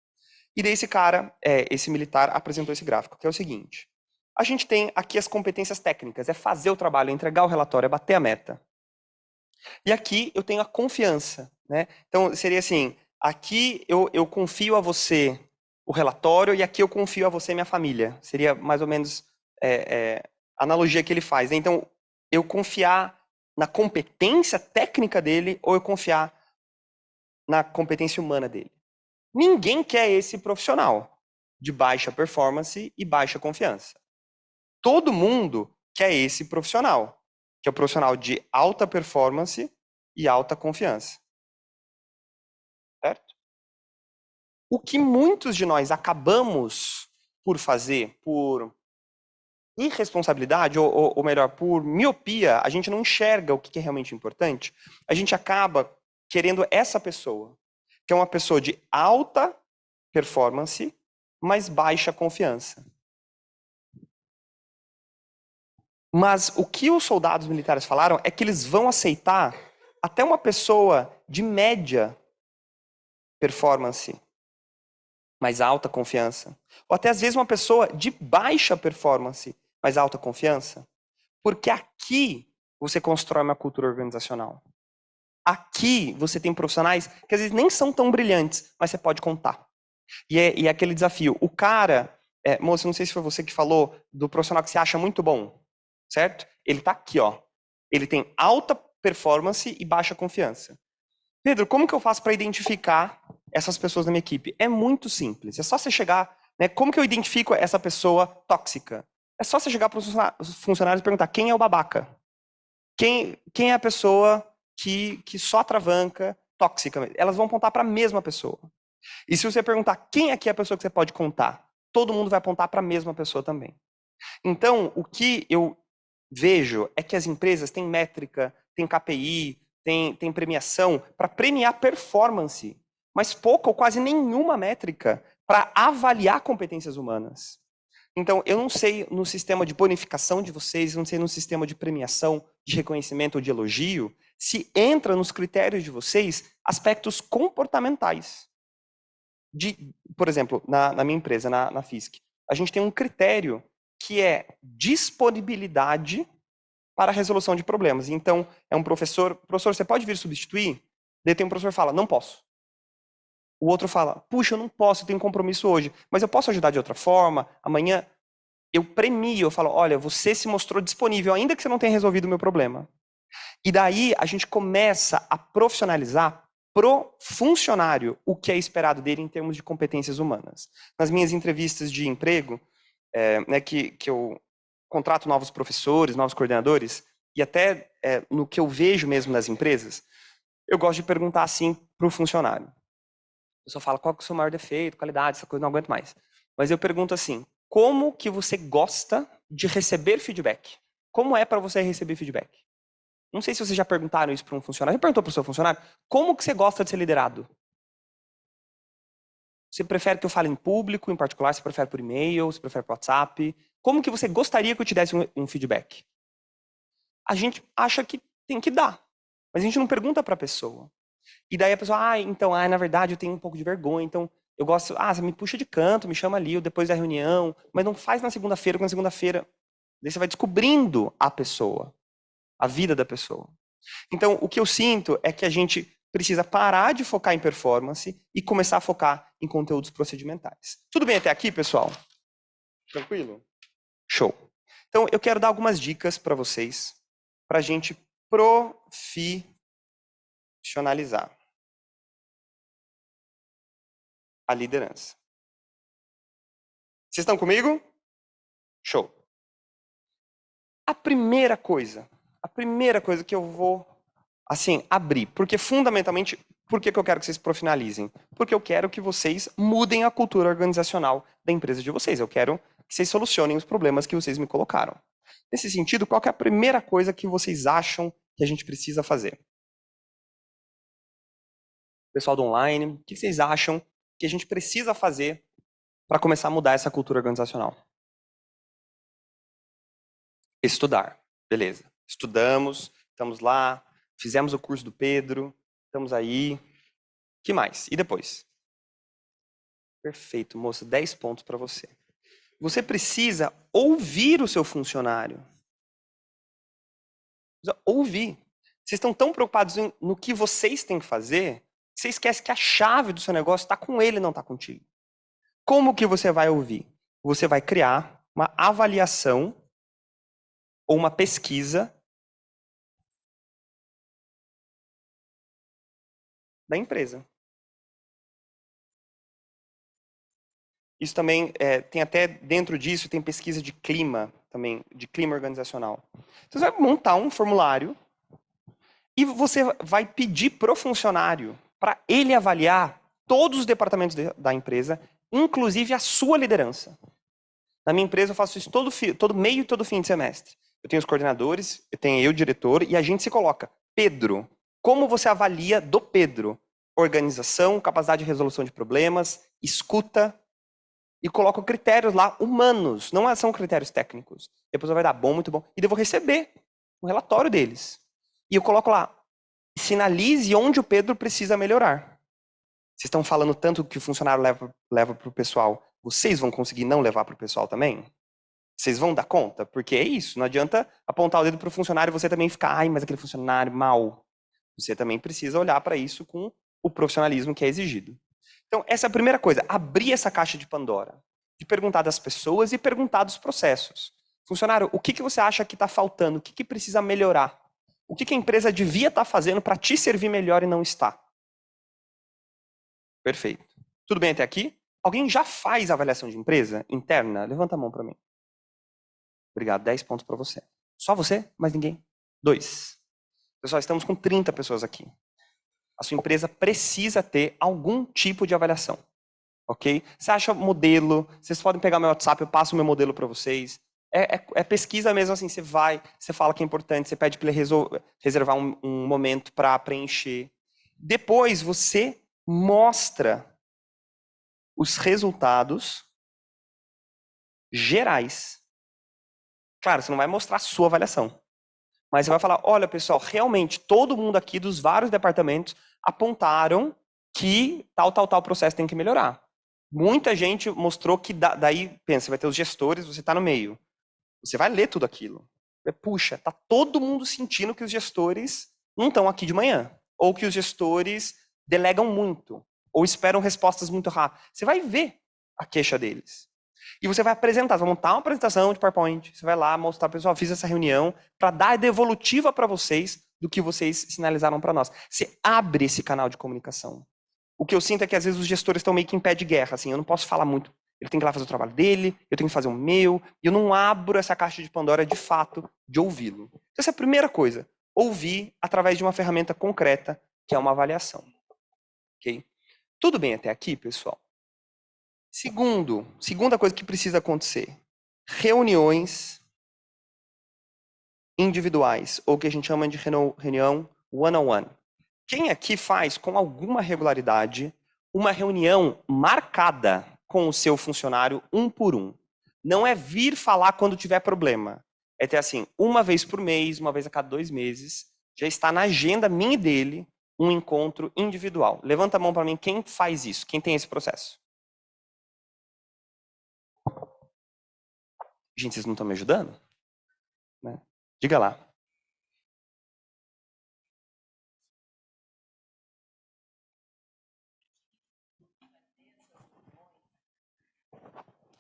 E daí esse cara, esse militar, apresentou esse gráfico, que é o seguinte. A gente tem aqui as competências técnicas, é fazer o trabalho, é entregar o relatório, é bater a meta. E aqui eu tenho a confiança, né? Então seria assim, aqui eu confio a você o relatório e aqui eu confio a você minha família. Seria mais ou menos a analogia que ele faz, né? Então, eu confiar na competência técnica dele ou eu confiar na competência humana dele. Ninguém quer esse profissional de baixa performance e baixa confiança. Todo mundo quer esse profissional, que é o profissional de alta performance e alta confiança. Certo? O que muitos de nós acabamos por fazer, por irresponsabilidade, ou melhor, por miopia, a gente não enxerga o que é realmente importante, a gente acaba querendo essa pessoa, que é uma pessoa de alta performance, mas baixa confiança. Mas o que os soldados militares falaram é que eles vão aceitar até uma pessoa de média performance, mas alta confiança. Ou até às vezes uma pessoa de baixa performance, mas alta confiança. Porque aqui você constrói uma cultura organizacional. Aqui você tem profissionais que às vezes nem são tão brilhantes, mas você pode contar. E é aquele desafio. O cara, moça, não sei se foi você que falou do profissional que você acha muito bom, certo? Ele tá aqui, ó. Ele tem alta performance e baixa confiança. Pedro, como que eu faço para identificar essas pessoas na minha equipe? É muito simples. É só você chegar, né? Como que eu identifico essa pessoa tóxica? É só você chegar para os funcionários e perguntar quem é o babaca? Quem é a pessoa que só atravanca, tóxica? Elas vão apontar para a mesma pessoa. E se você perguntar quem aqui é a pessoa que você pode contar, todo mundo vai apontar para a mesma pessoa também. Então, o que eu vejo é que as empresas têm métrica, têm KPI, têm premiação para premiar performance, mas pouca ou quase nenhuma métrica para avaliar competências humanas. Então, eu não sei no sistema de bonificação de vocês, eu não sei no sistema de premiação, de reconhecimento ou de elogio, se entra nos critérios de vocês aspectos comportamentais. Por exemplo, na minha empresa, na Fisk, a gente tem um critério que é disponibilidade para a resolução de problemas. Então, é um professor, você pode vir substituir? Daí tem um professor que fala, não posso. O outro fala, puxa, eu não posso, eu tenho um compromisso hoje, mas eu posso ajudar de outra forma, amanhã eu premio, eu falo, olha, você se mostrou disponível, ainda que você não tenha resolvido o meu problema. E daí a gente começa a profissionalizar pro funcionário o que é esperado dele em termos de competências humanas. Nas minhas entrevistas de emprego, né, que eu contrato novos professores, novos coordenadores, e até no que eu vejo mesmo nas empresas, eu gosto de perguntar assim para o funcionário. A pessoa fala, qual que é o seu maior defeito, qualidade, essa coisa, não aguento mais. Mas eu pergunto assim, como que você gosta de receber feedback? Como é para você receber feedback? Não sei se vocês já perguntaram isso para um funcionário. Já perguntou para o seu funcionário? Como que você gosta de ser liderado? Você prefere que eu fale em público, em particular? Você prefere por e-mail? Você prefere por WhatsApp? Como que você gostaria que eu te desse um feedback? A gente acha que tem que dar, mas a gente não pergunta para a pessoa. E daí a pessoa, na verdade eu tenho um pouco de vergonha, então eu gosto, você me puxa de canto, me chama ali, ou depois da reunião, mas não faz na segunda-feira, porque na segunda-feira daí você vai descobrindo a pessoa, a vida da pessoa. Então, o que eu sinto é que a gente precisa parar de focar em performance e começar a focar em conteúdos procedimentais. Tudo bem até aqui, pessoal? Tranquilo? Show. Então, eu quero dar algumas dicas para vocês, para a gente profissionalizar a liderança. Vocês estão comigo? Show. A primeira coisa que eu vou, abrir, porque fundamentalmente, por que eu quero que vocês profissionalizem? Porque eu quero que vocês mudem a cultura organizacional da empresa de vocês. Eu quero que vocês solucionem os problemas que vocês me colocaram. Nesse sentido, qual que é a primeira coisa que vocês acham que a gente precisa fazer? Pessoal do online, o que vocês acham que a gente precisa fazer para começar a mudar essa cultura organizacional? Estudar. Beleza. Estudamos, estamos lá, fizemos o curso do Pedro, estamos aí. O que mais? E depois? Perfeito, moça. 10 pontos para você. Você precisa ouvir o seu funcionário. Precisa ouvir. Vocês estão tão preocupados no que vocês têm que fazer, que você esquece que a chave do seu negócio está com ele, não está contigo. Como que você vai ouvir? Você vai criar uma avaliação ou uma pesquisa da empresa. Isso também tem até dentro disso, tem pesquisa de clima também, de clima organizacional. Então, você vai montar um formulário e você vai pedir para o funcionário para ele avaliar todos os departamentos da empresa, inclusive a sua liderança. Na minha empresa eu faço isso todo meio e todo fim de semestre. Eu tenho os coordenadores, eu tenho eu, o diretor, e a gente se coloca. Pedro, como você avalia do Pedro? Organização, capacidade de resolução de problemas, escuta, e coloco critérios lá humanos, não são critérios técnicos. Depois vai dar bom, muito bom, e devo receber o relatório deles. E eu coloco lá, sinalize onde o Pedro precisa melhorar. Vocês estão falando tanto que o funcionário leva para o pessoal, vocês vão conseguir não levar para o pessoal também? Vocês vão dar conta? Porque é isso, não adianta apontar o dedo para o funcionário e você também ficar, ai, mas aquele funcionário mal. Você também precisa olhar para isso com o profissionalismo que é exigido. Então, essa é a primeira coisa, abrir essa caixa de Pandora. De perguntar das pessoas e perguntar dos processos. Funcionário, o que você acha que está faltando? O que precisa melhorar? O que a empresa devia estar fazendo para te servir melhor e não está? Perfeito. Tudo bem até aqui? Alguém já faz avaliação de empresa interna? Levanta a mão para mim. Obrigado, 10 pontos para você. Só você? Mais ninguém? 2. Pessoal, estamos com 30 pessoas aqui. A sua empresa precisa ter algum tipo de avaliação. Ok? Você acha modelo, vocês podem pegar meu WhatsApp, eu passo o meu modelo para vocês. É pesquisa mesmo assim, você fala que é importante, você pede para ele reservar um momento para preencher. Depois você mostra os resultados gerais. Claro, você não vai mostrar a sua avaliação. Mas você vai falar, olha pessoal, realmente todo mundo aqui dos vários departamentos apontaram que tal processo tem que melhorar. Muita gente mostrou que daí, pensa, você vai ter os gestores, você está no meio. Você vai ler tudo aquilo. Puxa, tá todo mundo sentindo que os gestores não estão aqui de manhã. Ou que os gestores delegam muito. Ou esperam respostas muito rápidas. Você vai ver a queixa deles. E você vai apresentar, você vai montar uma apresentação de PowerPoint. Você vai lá mostrar, pessoal, fiz essa reunião para dar a devolutiva para vocês do que vocês sinalizaram para nós. Você abre esse canal de comunicação. O que eu sinto é que às vezes os gestores estão meio que em pé de guerra. Assim, eu não posso falar muito. Ele tem que ir lá fazer o trabalho dele, eu tenho que fazer o meu, e eu não abro essa caixa de Pandora de fato de ouvi-lo. Então, essa é a primeira coisa. Ouvir através de uma ferramenta concreta, que é uma avaliação. Ok? Tudo bem até aqui, pessoal? Segunda coisa que precisa acontecer. Reuniões individuais, ou que a gente chama de reunião one-on-one. Quem aqui faz com alguma regularidade uma reunião marcada com o seu funcionário um por um? Não é vir falar quando tiver problema. É ter assim, uma vez por mês, uma vez a cada 2 meses, já está na agenda minha e dele um encontro individual. Levanta a mão para mim quem faz isso, quem tem esse processo. Gente, vocês não estão me ajudando? Né? Diga lá.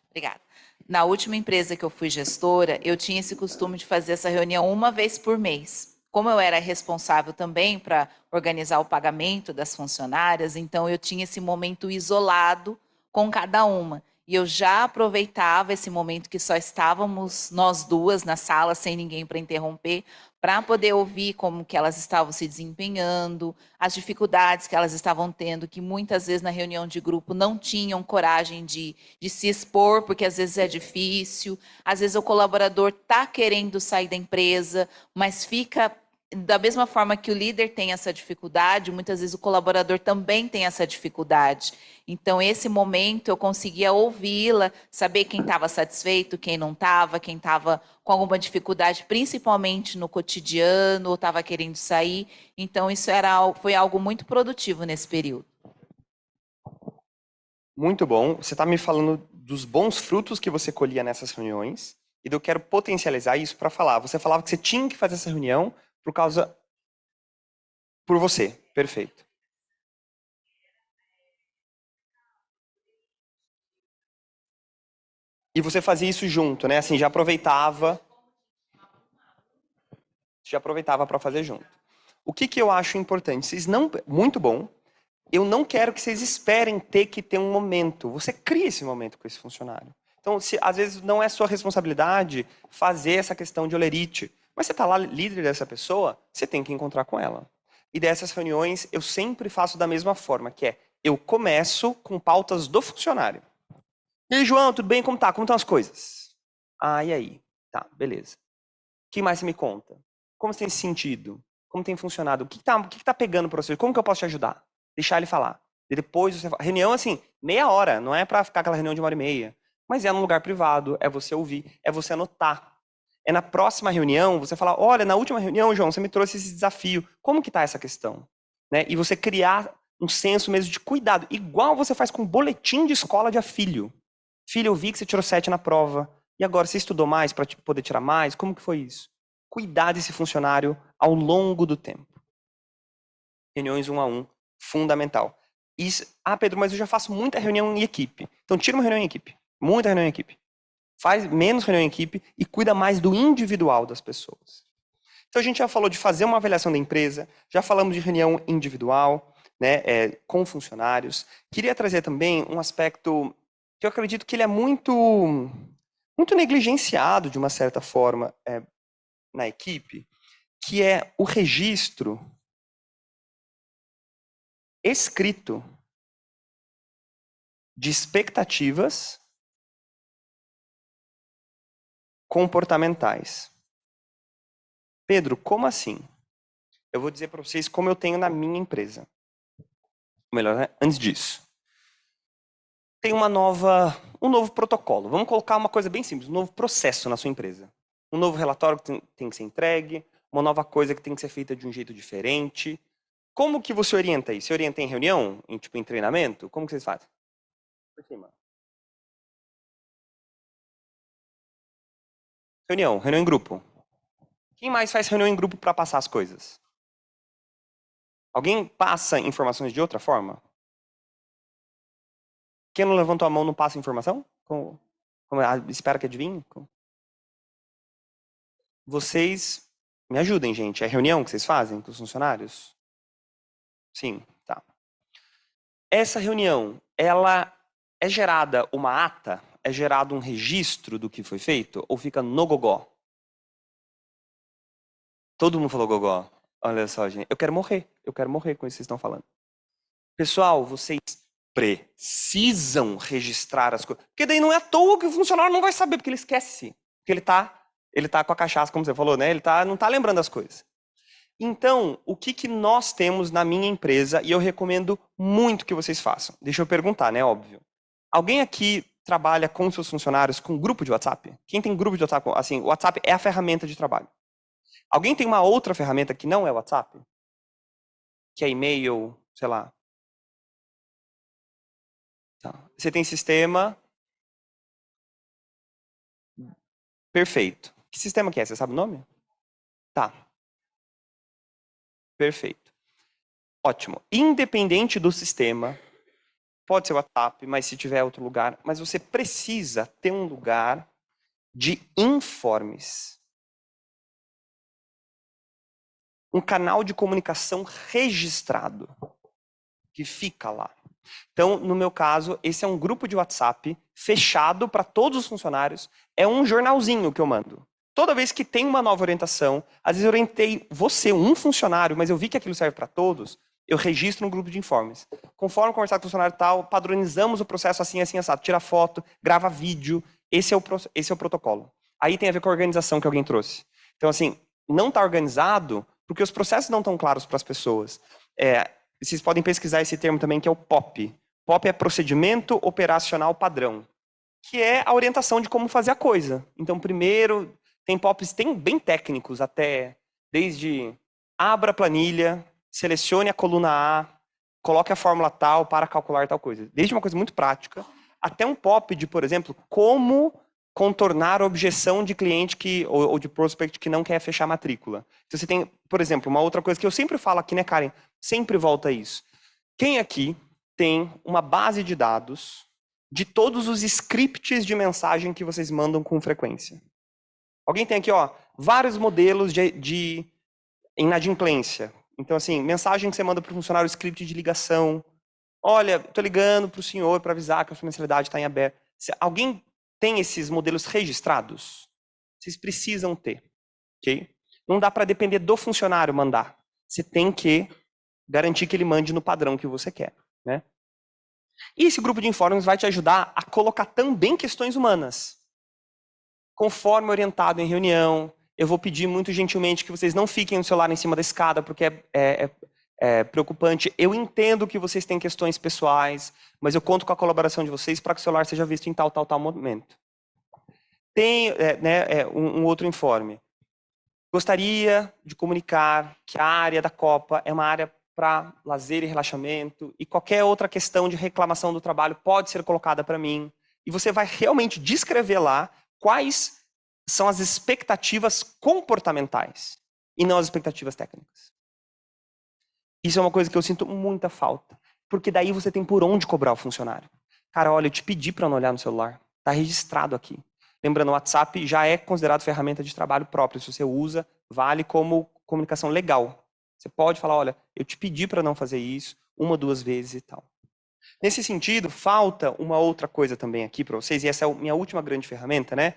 Obrigada. Na última empresa que eu fui gestora, eu tinha esse costume de fazer essa reunião uma vez por mês. Como eu era responsável também para organizar o pagamento das funcionárias, então eu tinha esse momento isolado com cada uma. E eu já aproveitava esse momento que só estávamos nós duas na sala, sem ninguém para interromper, para poder ouvir como que elas estavam se desempenhando, as dificuldades que elas estavam tendo, que muitas vezes na reunião de grupo não tinham coragem de se expor, porque às vezes é difícil, às vezes o colaborador está querendo sair da empresa, mas fica... Da mesma forma que o líder tem essa dificuldade, muitas vezes o colaborador também tem essa dificuldade. Então, esse momento eu conseguia ouvi-la, saber quem estava satisfeito, quem não estava, quem estava com alguma dificuldade, principalmente no cotidiano, ou estava querendo sair. Então, isso foi algo muito produtivo nesse período. Muito bom. Você está me falando dos bons frutos que você colhia nessas reuniões, e eu quero potencializar isso para falar. Você falava que você tinha que fazer essa reunião por você. Perfeito. E você fazia isso junto, né? Assim, já aproveitava para fazer junto. O que eu acho importante? Muito bom. Eu não quero que vocês esperem ter que ter um momento. Você cria esse momento com esse funcionário. Então, às vezes não é sua responsabilidade fazer essa questão de olerite, mas você está lá, líder dessa pessoa, você tem que encontrar com ela. E dessas reuniões, eu sempre faço da mesma forma, que é, eu começo com pautas do funcionário. E aí, João, tudo bem? Como tá? Como estão as coisas? Ah, e aí? Tá, beleza. O que mais você me conta? Como você tem se sentido? Como tem funcionado? O que tá pegando para você? Como que eu posso te ajudar? Deixar ele falar. E depois você fala. Reunião, assim, meia hora. Não é para ficar aquela reunião de 1h30. Mas é num lugar privado, é você ouvir, é você anotar. É na próxima reunião, você falar, olha, na última reunião, João, você me trouxe esse desafio. Como que tá essa questão? Né? E você criar um senso mesmo de cuidado. Igual você faz com um boletim de escola de filho. Filho, eu vi que você tirou 7 na prova. E agora, você estudou mais para poder tirar mais? Como que foi isso? Cuidar desse funcionário ao longo do tempo. Reuniões 1 a 1, fundamental. Isso, Pedro, mas eu já faço muita reunião em equipe. Então, tira uma reunião em equipe. Muita reunião em equipe. Faz menos reunião em equipe e cuida mais do individual das pessoas. Então, a gente já falou de fazer uma avaliação da empresa, já falamos de reunião individual, né, com funcionários. Queria trazer também um aspecto que eu acredito que ele é muito negligenciado, de uma certa forma, na equipe, que é o registro escrito de expectativas comportamentais. Pedro, como assim? Eu vou dizer para vocês como eu tenho na minha empresa. Ou melhor, né? Antes disso. Tem um novo protocolo. Vamos colocar uma coisa bem simples, um novo processo na sua empresa. Um novo relatório que tem que ser entregue, uma nova coisa que tem que ser feita de um jeito diferente. Como que você orienta isso? Você orienta em reunião? Em treinamento? Como que vocês fazem? Por cima. Reunião em grupo. Quem mais faz reunião em grupo para passar as coisas? Alguém passa informações de outra forma? Quem não levantou a mão não passa informação? Espera que adivinhe? Vocês me ajudem, gente. É reunião que vocês fazem com os funcionários? Sim, tá. Essa reunião, ela é gerada uma ata? É gerado um registro do que foi feito? Ou fica no gogó? Todo mundo falou gogó. Olha só, gente. Eu quero morrer com isso que vocês estão falando. Pessoal, vocês precisam registrar as coisas. Porque daí não é à toa que o funcionário não vai saber, porque ele esquece. Porque ele tá com a cachaça, como você falou, né? Ele não tá lembrando as coisas. Então, o que nós temos na minha empresa, e eu recomendo muito que vocês façam. Deixa eu perguntar, né? Óbvio. Alguém aqui trabalha com seus funcionários com grupo de WhatsApp? Quem tem grupo de WhatsApp? Assim, o WhatsApp é a ferramenta de trabalho. Alguém tem uma outra ferramenta que não é o WhatsApp? Que é e-mail, sei lá. Tá. Você tem sistema. Perfeito. Que sistema que é? Você sabe o nome? Tá. Perfeito. Ótimo. Independente do sistema, pode ser o WhatsApp, mas se tiver outro lugar, mas você precisa ter um lugar de informes. Um canal de comunicação registrado, que fica lá. Então, no meu caso, esse é um grupo de WhatsApp fechado para todos os funcionários. É um jornalzinho que eu mando. Toda vez que tem uma nova orientação, às vezes eu orientei você, um funcionário, mas eu vi que aquilo serve para todos, eu registro um grupo de informes. Conforme conversar com o funcionário tal, padronizamos o processo assim, assado. Tira foto, grava vídeo. Esse é o protocolo. Aí tem a ver com a organização que alguém trouxe. Então, assim, não está organizado porque os processos não estão claros para as pessoas. Vocês podem pesquisar esse termo também, que é o POP. POP é Procedimento Operacional Padrão, que é a orientação de como fazer a coisa. Então, primeiro, tem POPs bem técnicos, até desde abra a planilha, selecione a coluna A, coloque a fórmula tal para calcular tal coisa. Desde uma coisa muito prática, até um POP de, por exemplo, como contornar a objeção de cliente ou de prospect que não quer fechar a matrícula. Então você tem, por exemplo, uma outra coisa que eu sempre falo aqui, né, Karen? Sempre volta a isso. Quem aqui tem uma base de dados de todos os scripts de mensagem que vocês mandam com frequência? Alguém tem aqui, vários modelos de inadimplência. Então, assim, mensagem que você manda para o funcionário, script de ligação. Olha, estou ligando para o senhor para avisar que a sua mensalidade está em aberto. Alguém tem esses modelos registrados? Vocês precisam ter, ok? Não dá para depender do funcionário mandar. Você tem que garantir que ele mande no padrão que você quer, né? E esse grupo de informes vai te ajudar a colocar também questões humanas. Conforme orientado em reunião, eu vou pedir muito gentilmente que vocês não fiquem no celular em cima da escada, porque é preocupante. Eu entendo que vocês têm questões pessoais, mas eu conto com a colaboração de vocês para que o celular seja visto em tal momento. Tem um outro informe. Gostaria de comunicar que a área da Copa é uma área para lazer e relaxamento, e qualquer outra questão de reclamação do trabalho pode ser colocada para mim. E você vai realmente descrever lá quais são as expectativas comportamentais e não as expectativas técnicas. Isso é uma coisa que eu sinto muita falta, porque daí você tem por onde cobrar o funcionário. Cara, olha, eu te pedi para não olhar no celular, está registrado aqui. Lembrando, o WhatsApp já é considerado ferramenta de trabalho próprio. Se você usa, vale como comunicação legal. Você pode falar, olha, eu te pedi para não fazer isso 1 ou 2 vezes e tal. Nesse sentido, falta uma outra coisa também aqui para vocês, e essa é a minha última grande ferramenta, né?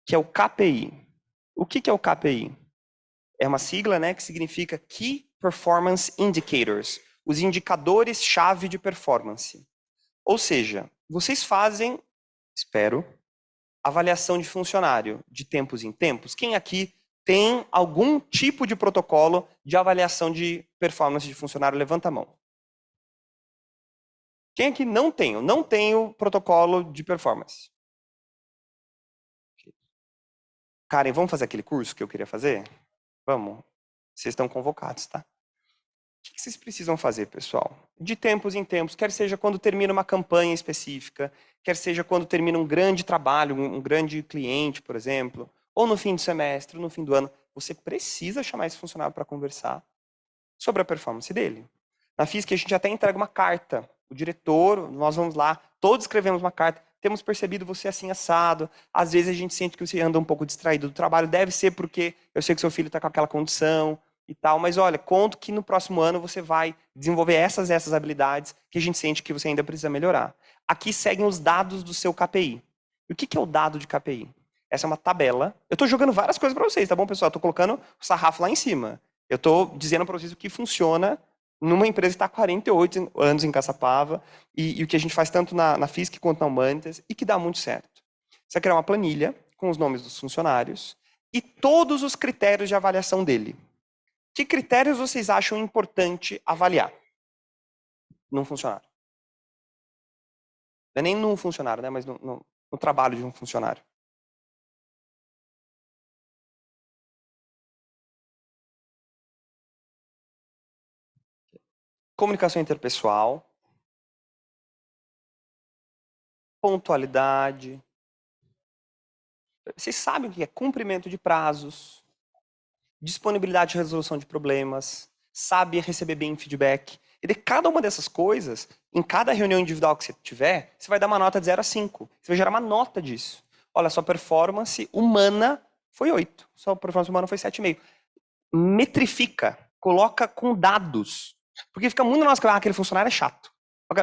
Que é o KPI. O que é o KPI? É uma sigla, né, que significa Key Performance Indicators, os indicadores-chave de performance. Ou seja, vocês fazem, espero, avaliação de funcionário de tempos em tempos. Quem aqui tem algum tipo de protocolo de avaliação de performance de funcionário? Levanta a mão. Quem aqui não tem? Eu não tenho protocolo de performance. Karen, vamos fazer aquele curso que eu queria fazer? Vamos. Vocês estão convocados, tá? O que vocês precisam fazer, pessoal? De tempos em tempos, quer seja quando termina uma campanha específica, quer seja quando termina um grande trabalho, um grande cliente, por exemplo, ou no fim do semestre, ou no fim do ano, você precisa chamar esse funcionário para conversar sobre a performance dele. Na FISC, a gente até entrega uma carta. O diretor, nós vamos lá, todos escrevemos uma carta. Temos percebido você assim assado. Às vezes a gente sente que você anda um pouco distraído do trabalho. Deve ser porque eu sei que seu filho está com aquela condição e tal. Mas olha, conto que no próximo ano você vai desenvolver essas habilidades que a gente sente que você ainda precisa melhorar. Aqui seguem os dados do seu KPI. E o que é o dado de KPI? Essa é uma tabela. Eu estou jogando várias coisas para vocês, tá bom, pessoal? Estou colocando o sarrafo lá em cima. Eu estou dizendo para vocês o que funciona numa empresa que está há 48 anos em Caçapava e o que a gente faz tanto na FISC quanto na Humanitas e que dá muito certo. Você vai criar uma planilha com os nomes dos funcionários e todos os critérios de avaliação dele. Que critérios vocês acham importante avaliar num funcionário? Não é nem num funcionário, né? Mas no trabalho de um funcionário. Comunicação interpessoal, pontualidade. Vocês sabem o que é cumprimento de prazos, disponibilidade de resolução de problemas, sabe receber bem feedback. E de cada uma dessas coisas, em cada reunião individual que você tiver, você vai dar uma nota de 0 a 5. Você vai gerar uma nota disso. Olha, sua performance humana foi 8. Sua performance humana foi 7,5. Metrifica, coloca com dados. Porque fica muito na nossa aquele funcionário é chato.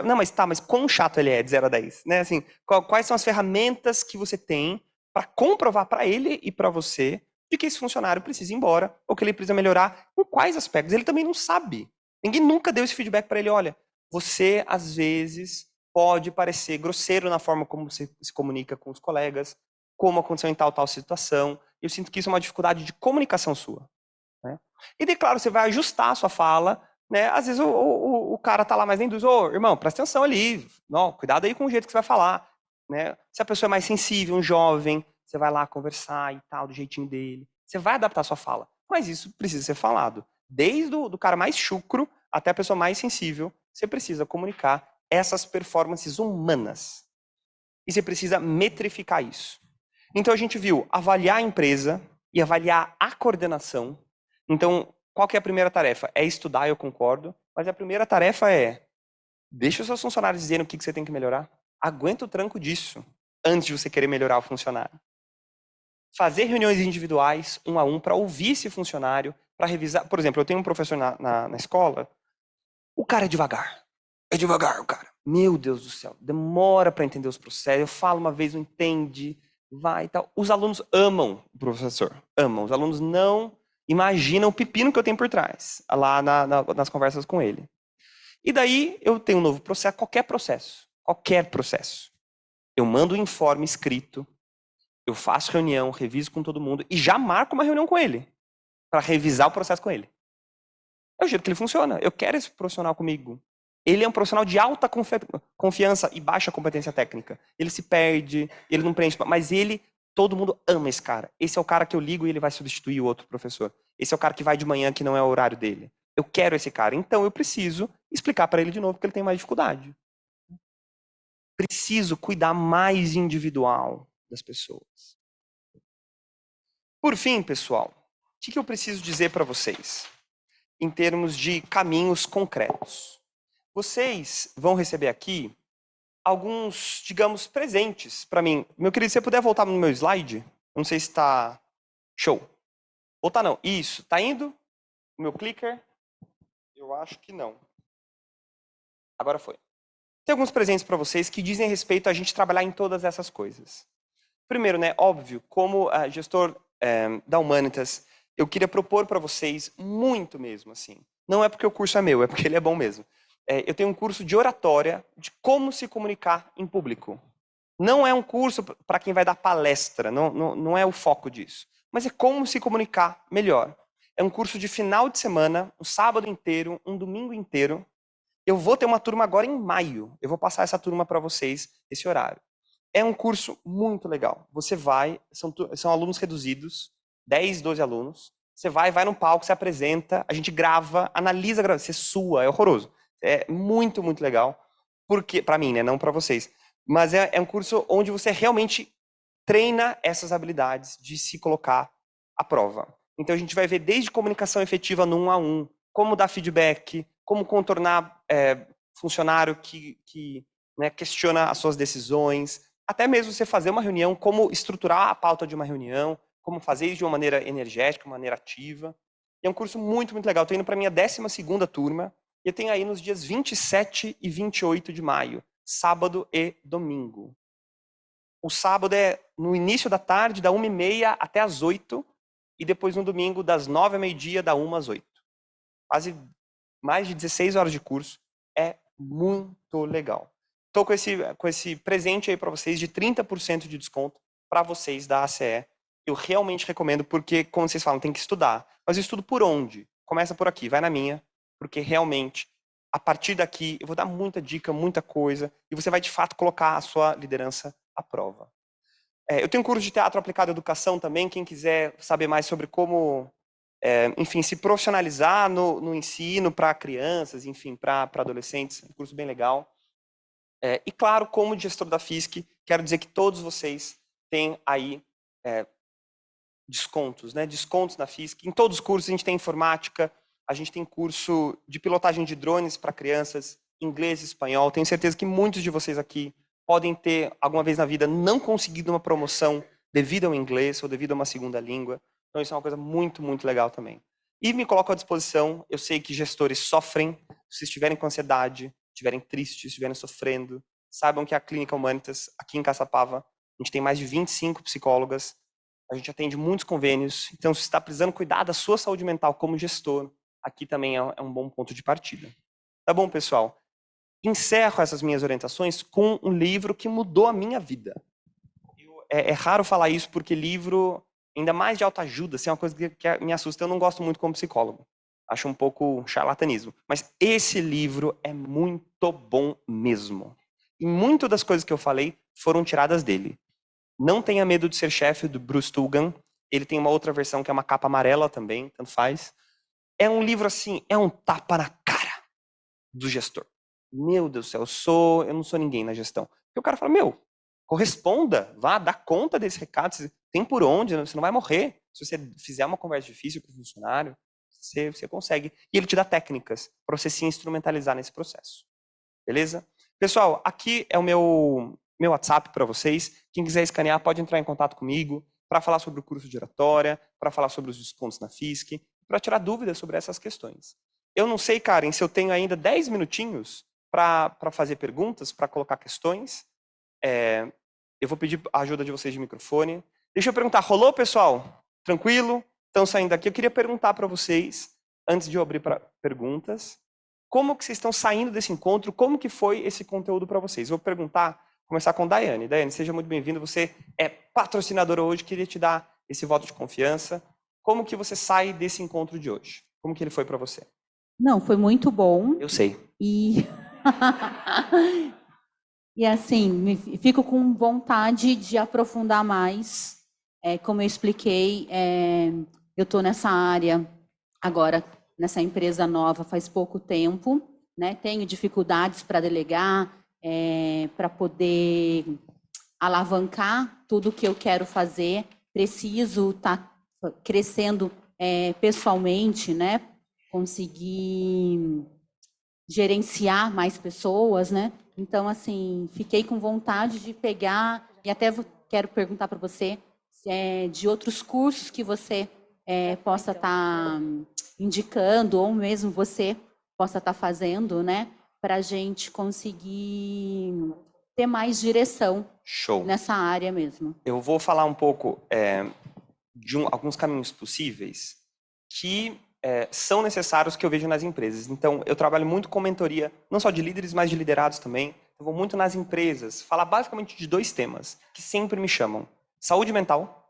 Não, mas tá, mas quão chato ele é de 0 a 10? Né? Assim, quais são as ferramentas que você tem para comprovar para ele e para você de que esse funcionário precisa ir embora ou que ele precisa melhorar? Em quais aspectos? Ele também não sabe. Ninguém nunca deu esse feedback para ele. Olha, você às vezes pode parecer grosseiro na forma como você se comunica com os colegas, como aconteceu em tal situação. Eu sinto que isso é uma dificuldade de comunicação sua. Né? E daí, claro, você vai ajustar a sua fala. Né? Às vezes o cara tá lá mais nem induz, ô, irmão, presta atenção ali, não, cuidado aí com o jeito que você vai falar. Né? Se a pessoa é mais sensível, um jovem, você vai lá conversar e tal, do jeitinho dele. Você vai adaptar a sua fala. Mas isso precisa ser falado. Desde do cara mais chucro até a pessoa mais sensível, você precisa comunicar essas performances humanas. E você precisa metrificar isso. Então a gente viu avaliar a empresa e avaliar a coordenação. Então, qual que é a primeira tarefa? É estudar, eu concordo. Mas a primeira tarefa é, deixa os seus funcionários dizendo o que você tem que melhorar. Aguenta o tranco disso, antes de você querer melhorar o funcionário. Fazer reuniões individuais, 1 a 1, para ouvir esse funcionário, para revisar. Por exemplo, eu tenho um professor na escola, o cara é devagar. É devagar o cara. Meu Deus do céu, demora para entender os processos. Eu falo uma vez, não entende, vai e tal. Os alunos amam o professor, amam. Os alunos não imaginam o pepino que eu tenho por trás, lá nas conversas com ele. E daí eu tenho um novo processo, qualquer processo. Eu mando um informe escrito, eu faço reunião, reviso com todo mundo e já marco uma reunião com ele para revisar o processo com ele. É o jeito que ele funciona. Eu quero esse profissional comigo. Ele é um profissional de alta confiança e baixa competência técnica. Ele se perde, ele não preenche, mas todo mundo ama esse cara. Esse é o cara que eu ligo e ele vai substituir o outro professor. Esse é o cara que vai de manhã, que não é o horário dele. Eu quero esse cara. Então eu preciso explicar para ele de novo, porque ele tem mais dificuldade. Preciso cuidar mais individual das pessoas. Por fim, pessoal, o que eu preciso dizer para vocês? Em termos de caminhos concretos. Vocês vão receber aqui alguns, digamos, presentes para mim. Meu querido, se você puder voltar no meu slide, não sei se está show. Voltar não, isso, tá indo? O meu clicker? Eu acho que não. Agora foi. Tem alguns presentes para vocês que dizem respeito a gente trabalhar em todas essas coisas. Primeiro, né, óbvio, como gestor da Humanitas, eu queria propor para vocês muito mesmo, assim. Não é porque o curso é meu, é porque ele é bom mesmo. Eu tenho um curso de oratória, de como se comunicar em público. Não é um curso para quem vai dar palestra, não é o foco disso. Mas é como se comunicar melhor. É um curso de final de semana, um sábado inteiro, um domingo inteiro. Eu vou ter uma turma agora em maio. Eu vou passar essa turma para vocês, esse horário. É um curso muito legal. Você vai, são alunos reduzidos, 10, 12 alunos. Você vai no palco, se apresenta, a gente grava, analisa, você sua, é horroroso. É muito, muito legal. Porque, para mim, né, não para vocês. Mas é um curso onde você realmente treina essas habilidades de se colocar à prova. Então a gente vai ver desde comunicação efetiva no 1 a 1, como dar feedback, como contornar funcionário que né, questiona as suas decisões, até mesmo você fazer uma reunião, como estruturar a pauta de uma reunião, como fazer isso de uma maneira energética, uma maneira ativa. E é um curso muito, muito legal. Estou indo para a minha 12ª turma, e eu tenho aí nos dias 27 e 28 de maio, sábado e domingo. O sábado é no início da tarde, da 1h30 até as 8h, e depois no domingo, das 9h ao meio-dia, da 1 às 8h. Quase mais de 16 horas de curso. É muito legal. Estou com esse presente aí para vocês de 30% de desconto para vocês da ACE. Eu realmente recomendo, porque, como vocês falam, tem que estudar. Mas eu estudo por onde? Começa por aqui, vai na minha, porque realmente, a partir daqui, eu vou dar muita dica, muita coisa, e você vai, de fato, colocar a sua liderança à prova. Eu tenho um curso de teatro aplicado à educação também, quem quiser saber mais sobre como, enfim, se profissionalizar no ensino para crianças, enfim, para adolescentes, é um curso bem legal. E claro, como gestor da FISC, quero dizer que todos vocês têm aí descontos, né? Descontos na FISC. Em todos os cursos a gente tem informática, a gente tem curso de pilotagem de drones para crianças, inglês e espanhol. Tenho certeza que muitos de vocês aqui podem ter, alguma vez na vida, não conseguido uma promoção devido ao inglês ou devido a uma segunda língua. Então isso é uma coisa muito, muito legal também. E me coloco à disposição, eu sei que gestores sofrem, se estiverem com ansiedade, estiverem tristes, estiverem sofrendo, saibam que a Clínica Humanitas, aqui em Caçapava, a gente tem mais de 25 psicólogas, a gente atende muitos convênios, então se você está precisando cuidar da sua saúde mental como gestor, aqui também é um bom ponto de partida. Tá bom, pessoal? Encerro essas minhas orientações com um livro que mudou a minha vida. É raro falar isso porque livro, ainda mais de autoajuda, assim, é uma coisa que me assusta. Eu não gosto muito como psicólogo. Acho um pouco charlatanismo. Mas esse livro é muito bom mesmo. E muitas das coisas que eu falei foram tiradas dele. Não Tenha Medo de Ser Chefe, do Bruce Tulgan. Ele tem uma outra versão que é uma capa amarela também, tanto faz. É um livro assim, é um tapa na cara do gestor. Meu Deus do céu, eu não sou ninguém na gestão. E o cara fala, corresponda, vá, dá conta desse recado, tem por onde, você não vai morrer. Se você fizer uma conversa difícil com o funcionário, você consegue. E ele te dá técnicas para você se instrumentalizar nesse processo. Beleza? Pessoal, aqui é o meu WhatsApp para vocês. Quem quiser escanear pode entrar em contato comigo para falar sobre o curso de oratória, para falar sobre os descontos na FISC, para tirar dúvidas sobre essas questões. Eu não sei, Karen, se eu tenho ainda 10 minutinhos para fazer perguntas, para colocar questões. Eu vou pedir a ajuda de vocês de microfone. Deixa eu perguntar, rolou, pessoal? Tranquilo? Estão saindo daqui. Eu queria perguntar para vocês, antes de eu abrir para perguntas, como que vocês estão saindo desse encontro, como que foi esse conteúdo para vocês. Vou começar com Daiane. Daiane, seja muito bem-vinda, você é patrocinadora hoje, queria te dar esse voto de confiança. Como que você sai desse encontro de hoje? Como que ele foi para você? Não, foi muito bom. Eu sei. E e assim, fico com vontade de aprofundar mais. Como eu expliquei, eu estou nessa área agora, nessa empresa nova, faz pouco tempo, né? Tenho dificuldades para delegar, para poder alavancar tudo que eu quero fazer. Preciso estar crescendo pessoalmente, né? Conseguir gerenciar mais pessoas, né? Então, assim, fiquei com vontade de pegar, e até quero perguntar para você, de outros cursos que você possa estar indicando, ou mesmo você possa estar fazendo, né? Para a gente conseguir ter mais direção nessa área mesmo. Eu vou falar um pouco de alguns caminhos possíveis que são necessários que eu vejo nas empresas. Então, eu trabalho muito com mentoria, não só de líderes, mas de liderados também. Eu vou muito nas empresas, falar basicamente de 2 temas que sempre me chamam. Saúde mental.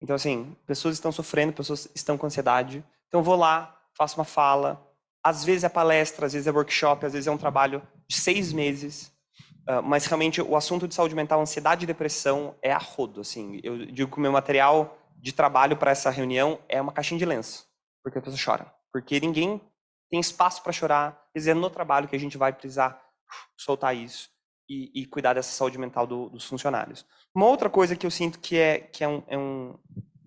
Então, assim, pessoas estão sofrendo, pessoas estão com ansiedade. Então, eu vou lá, faço uma fala. Às vezes é palestra, às vezes é workshop, às vezes é um trabalho de 6 meses. Mas, realmente, o assunto de saúde mental, ansiedade e depressão é a rodo. Assim. Eu digo que o meu material de trabalho para essa reunião é uma caixinha de lenço. Porque as pessoas choram. Porque ninguém tem espaço para chorar. Às vezes é no trabalho que a gente vai precisar soltar isso e cuidar dessa saúde mental dos funcionários. Uma outra coisa que eu sinto que é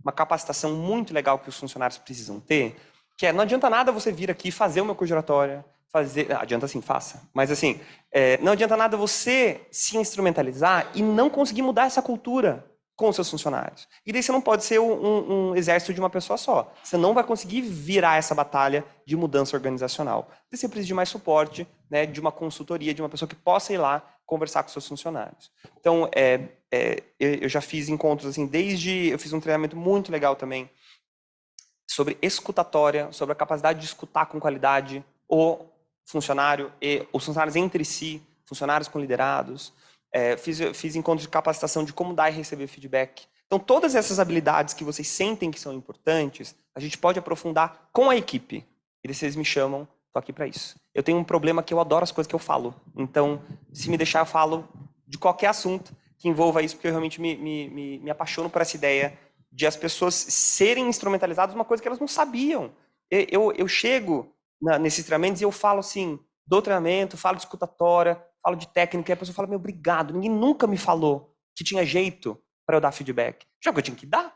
uma capacitação muito legal que os funcionários precisam ter, que não adianta nada você vir aqui fazer uma curso de oratória, adianta sim, faça. Mas assim, não adianta nada você se instrumentalizar e não conseguir mudar essa cultura com os seus funcionários. E daí você não pode ser um exército de uma pessoa só. Você não vai conseguir virar essa batalha de mudança organizacional. Você precisa de mais suporte, né, de uma consultoria, de uma pessoa que possa ir lá conversar com seus funcionários. Então, eu já fiz encontros, assim, eu fiz um treinamento muito legal também sobre escutatória, sobre a capacidade de escutar com qualidade o funcionário e os funcionários entre si, funcionários com liderados. Fiz encontros de capacitação de como dar e receber feedback. Então, todas essas habilidades que vocês sentem que são importantes, a gente pode aprofundar com a equipe. E vocês me chamam, estou aqui para isso. Eu tenho um problema que eu adoro as coisas que eu falo. Então, se me deixar, eu falo de qualquer assunto que envolva isso, porque eu realmente me apaixono por essa ideia de as pessoas serem instrumentalizadas uma coisa que elas não sabiam. Eu chego nesses treinamentos e eu falo assim, dou treinamento, falo de escutatória, falo de técnica, e a pessoa fala, meu, obrigado, ninguém nunca me falou que tinha jeito para eu dar feedback. Já que eu tinha que dar.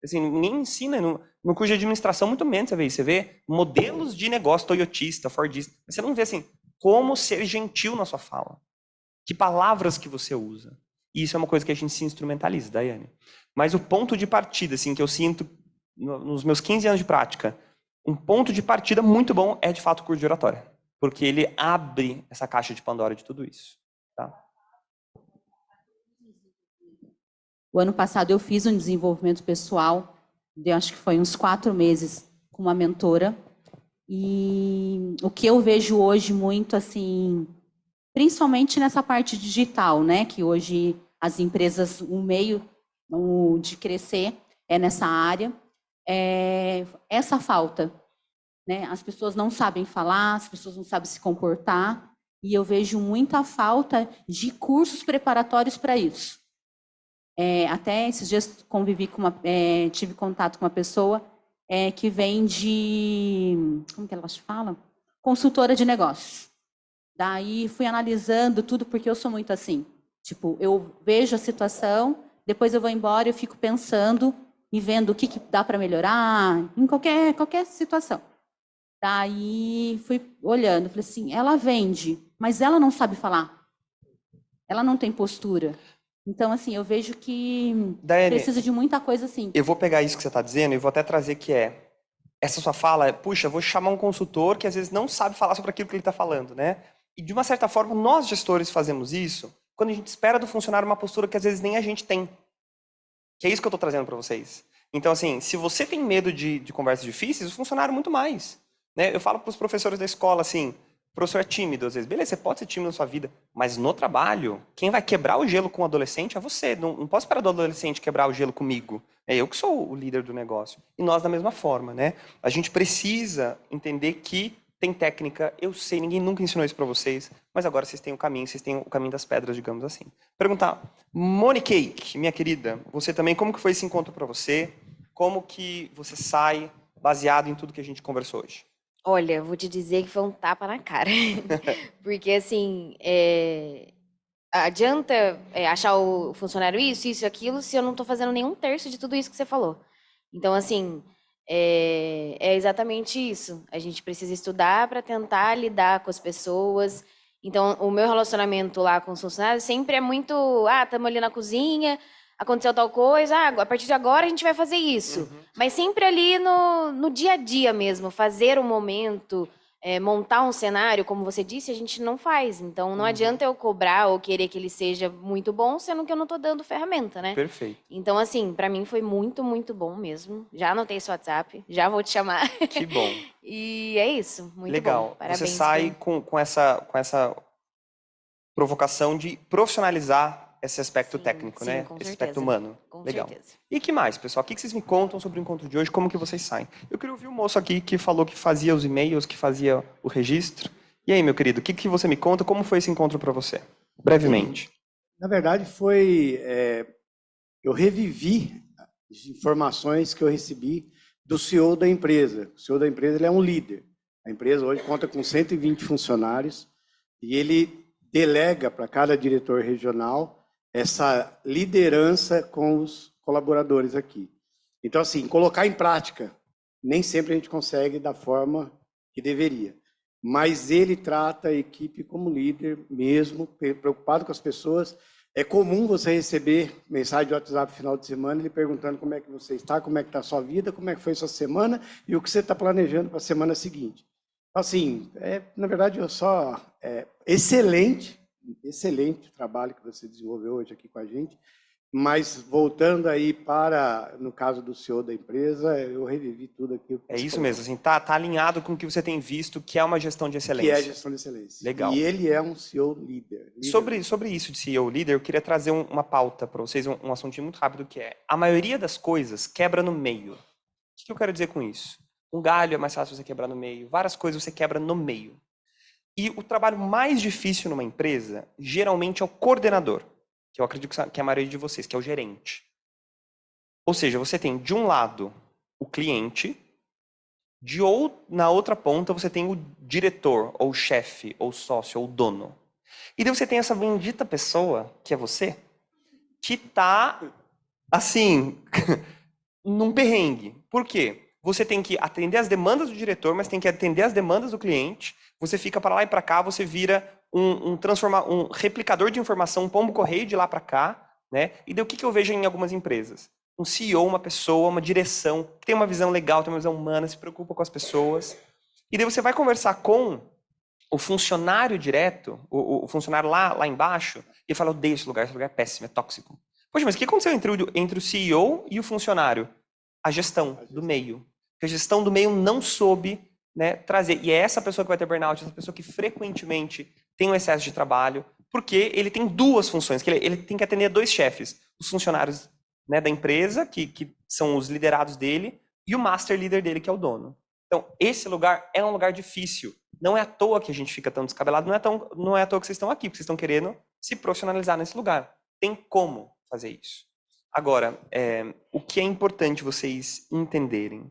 Assim, ninguém ensina, no curso de administração, muito menos você vê isso. Você vê modelos de negócio, toyotista, fordista, mas você não vê assim, como ser gentil na sua fala. Que palavras que você usa. E isso é uma coisa que a gente se instrumentaliza, Daiane. Mas o ponto de partida, assim, que eu sinto nos meus 15 anos de prática, um ponto de partida muito bom é, de fato, o curso de oratória. Porque ele abre essa caixa de Pandora de tudo isso. Tá? O ano passado eu fiz um desenvolvimento pessoal, acho que foi uns 4 meses, com uma mentora. E o que eu vejo hoje muito, assim, principalmente nessa parte digital, né? Que hoje as empresas, o meio de crescer é nessa área. Essa falta. Né? As pessoas não sabem falar, as pessoas não sabem se comportar, e eu vejo muita falta de cursos preparatórios para isso. Até esses dias tive contato com uma pessoa que vem como que ela fala? Consultora de negócios. Daí fui analisando tudo, porque eu sou muito assim. Tipo, eu vejo a situação, depois eu vou embora, eu fico pensando e vendo o que dá para melhorar, em qualquer situação. Daí fui olhando, falei assim, ela vende, mas ela não sabe falar. Ela não tem postura. Então, assim, eu vejo que Daiane, precisa de muita coisa assim. Eu vou pegar isso que você está dizendo e vou até trazer que essa sua fala puxa, vou chamar um consultor que às vezes não sabe falar sobre aquilo que ele está falando, né? E de uma certa forma, nós gestores fazemos isso quando a gente espera do funcionário uma postura que às vezes nem a gente tem. Que é isso que eu estou trazendo para vocês. Então, assim, se você tem medo de conversas difíceis, o funcionário muito mais. Né? Eu falo para os professores da escola assim, O professor é tímido, às vezes. Beleza, você pode ser tímido na sua vida, mas no trabalho, quem vai quebrar o gelo com o adolescente é você. Não posso esperar do adolescente quebrar o gelo comigo. É eu que sou o líder do negócio. E nós da mesma forma, né? A gente precisa entender que tem técnica, eu sei, ninguém nunca ensinou isso para vocês, mas agora vocês têm o caminho das pedras, digamos assim. Perguntar, Monique, minha querida, você também, como que foi esse encontro para você? Como que você sai baseado em tudo que a gente conversou hoje? Olha, vou te dizer que foi um tapa na cara. Porque, assim, adianta achar o funcionário isso e aquilo, se eu não estou fazendo nenhum terço de tudo isso que você falou. Então, assim, é exatamente isso. A gente precisa estudar para tentar lidar com as pessoas. Então, o meu relacionamento lá com os funcionários sempre é muito, estamos ali na cozinha, aconteceu tal coisa, a partir de agora a gente vai fazer isso. Mas sempre ali no dia a dia mesmo, fazer o momento, montar um cenário, como você disse, a gente não faz. Então, não adianta eu cobrar ou querer que ele seja muito bom, sendo que eu não estou dando ferramenta, né? Perfeito. Então, assim, para mim foi muito, muito bom mesmo. Já anotei seu WhatsApp, já vou te chamar. Que bom. E é isso, muito Legal. bom. Parabéns. Você sai com essa provocação de profissionalizar esse aspecto técnico, né? com Esse certeza. aspecto humano. Com Legal. certeza. E que mais, pessoal? O que vocês me contam sobre o encontro de hoje? Como que vocês saem? Eu queria ouvir o moço aqui que falou que fazia os e-mails, que fazia o registro. E aí, meu querido, o que você me conta? Como foi esse encontro para você? Brevemente. Na verdade, foi... eu revivi as informações que eu recebi do CEO da empresa. O CEO da empresa ele é um líder. A empresa hoje conta com 120 funcionários e ele delega para cada diretor regional essa liderança com os colaboradores aqui. Então, assim, colocar em prática, nem sempre a gente consegue da forma que deveria. Mas ele trata a equipe como líder mesmo, preocupado com as pessoas. É comum você receber mensagem de WhatsApp no final de semana, ele perguntando como é que você está, como é que está a sua vida, como é que foi a sua semana e o que você está planejando para a semana seguinte. Assim, na verdade, excelente o trabalho que você desenvolveu hoje aqui com a gente, mas voltando aí no caso do CEO da empresa, eu revivi tudo aqui. É isso mesmo, assim, tá alinhado com o que você tem visto, que é uma gestão de excelência. Que é gestão de excelência. Legal. E ele é um CEO líder. Sobre isso de CEO líder, eu queria trazer uma pauta para vocês, um assuntinho muito rápido, que é a maioria das coisas quebra no meio. O que eu quero dizer com isso? Um galho é mais fácil você quebrar no meio, várias coisas você quebra no meio. E o trabalho mais difícil numa empresa, geralmente, é o coordenador, que eu acredito que é a maioria de vocês, que é o gerente. Ou seja, você tem, de um lado, o cliente, na outra ponta você tem o diretor, ou o chefe, ou o sócio, ou o dono. E daí você tem essa bendita pessoa, que é você, que tá, assim, num perrengue. Por quê? Você tem que atender as demandas do diretor, mas tem que atender as demandas do cliente. Você fica para lá e para cá, você vira um replicador de informação, um pombo-correio de lá para cá, né? E daí o que eu vejo em algumas empresas? Um CEO, uma pessoa, uma direção, que tem uma visão legal, tem uma visão humana, se preocupa com as pessoas. E daí você vai conversar com o funcionário direto, o funcionário lá embaixo, e fala, eu odeio esse lugar é péssimo, é tóxico. Poxa, mas o que aconteceu entre o CEO e o funcionário? A gestão do meio. Porque a gestão do meio não soube, né, trazer. E é essa pessoa que vai ter burnout, essa pessoa que frequentemente tem um excesso de trabalho, porque ele tem duas funções, que ele tem que atender dois chefes. Os funcionários, né, da empresa, que são os liderados dele, e o master leader dele, que é o dono. Então, esse lugar é um lugar difícil. Não é à toa que a gente fica tão descabelado, não é à toa que vocês estão aqui, porque vocês estão querendo se profissionalizar nesse lugar. Tem como fazer isso. Agora, o que é importante vocês entenderem,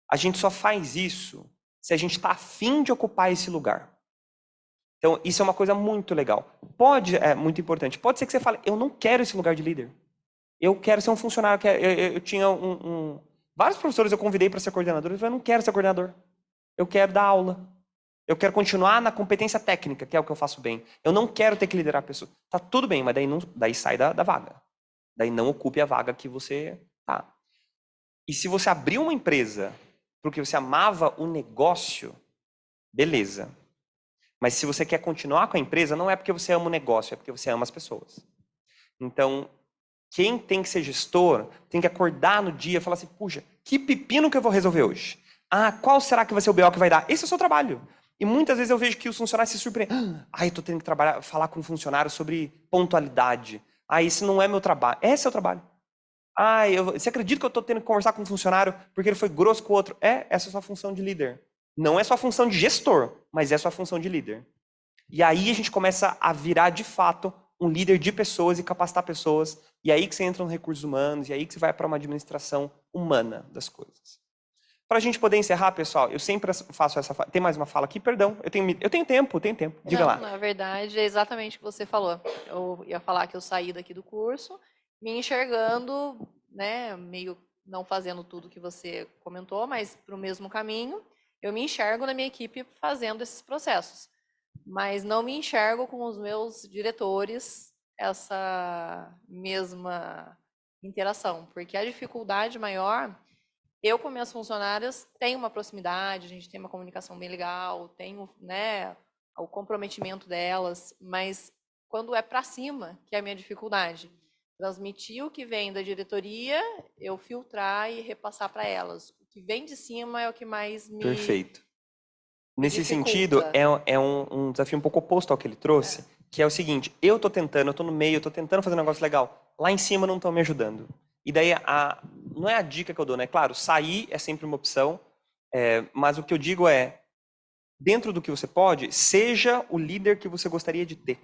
a gente só faz isso se a gente está afim de ocupar esse lugar. Então, isso é uma coisa muito legal. É muito importante. Pode ser que você fale, eu não quero esse lugar de líder. Eu quero ser um funcionário. Eu tinha vários professores eu convidei para ser coordenador, eu falei, eu não quero ser coordenador. Eu quero dar aula. Eu quero continuar na competência técnica, que é o que eu faço bem. Eu não quero ter que liderar a pessoa. Tá tudo bem, mas daí sai da vaga. Daí não ocupe a vaga que você tá. E se você abrir uma empresa porque você amava o negócio, beleza. Mas se você quer continuar com a empresa, não é porque você ama o negócio, é porque você ama as pessoas. Então, quem tem que ser gestor, tem que acordar no dia e falar assim, puxa, que pepino que eu vou resolver hoje? Qual será que vai ser o BO que vai dar? Esse é o seu trabalho. E muitas vezes eu vejo que os funcionários se surpreendem. Ai, eu tô tendo que falar com um funcionário sobre pontualidade. Ah, esse não é meu trabalho. Esse é o trabalho. Ai, você acredita que eu tô tendo que conversar com um funcionário porque ele foi grosso com o outro? Essa é a sua função de líder. Não é sua função de gestor, mas é sua função de líder. E aí a gente começa a virar, de fato, um líder de pessoas e capacitar pessoas. E aí que você entra nos recursos humanos, e aí que você vai para uma administração humana das coisas. Para a gente poder encerrar, pessoal, eu sempre faço essa fala. Tem mais uma fala aqui? Perdão, eu tenho tempo. Diga lá. Na verdade, é exatamente o que você falou. Eu ia falar que eu saí daqui do curso, me enxergando, né, meio não fazendo tudo que você comentou, mas para o mesmo caminho. Eu me enxergo na minha equipe fazendo esses processos, mas não me enxergo com os meus diretores essa mesma interação, porque a dificuldade maior... Eu, com minhas funcionárias, tenho uma proximidade, a gente tem uma comunicação bem legal, tenho, né, o comprometimento delas, mas quando é para cima, que é a minha dificuldade, transmitir o que vem da diretoria, eu filtrar e repassar para elas. O que vem de cima é o que mais me Perfeito. Nesse dificulta. sentido, é um desafio um pouco oposto ao que ele trouxe, que é o seguinte, eu tô no meio, eu tô tentando fazer um negócio legal, lá em cima não estão me ajudando. E daí, não é a dica que eu dou, né? Claro, sair é sempre uma opção, mas o que eu digo é, dentro do que você pode, seja o líder que você gostaria de ter.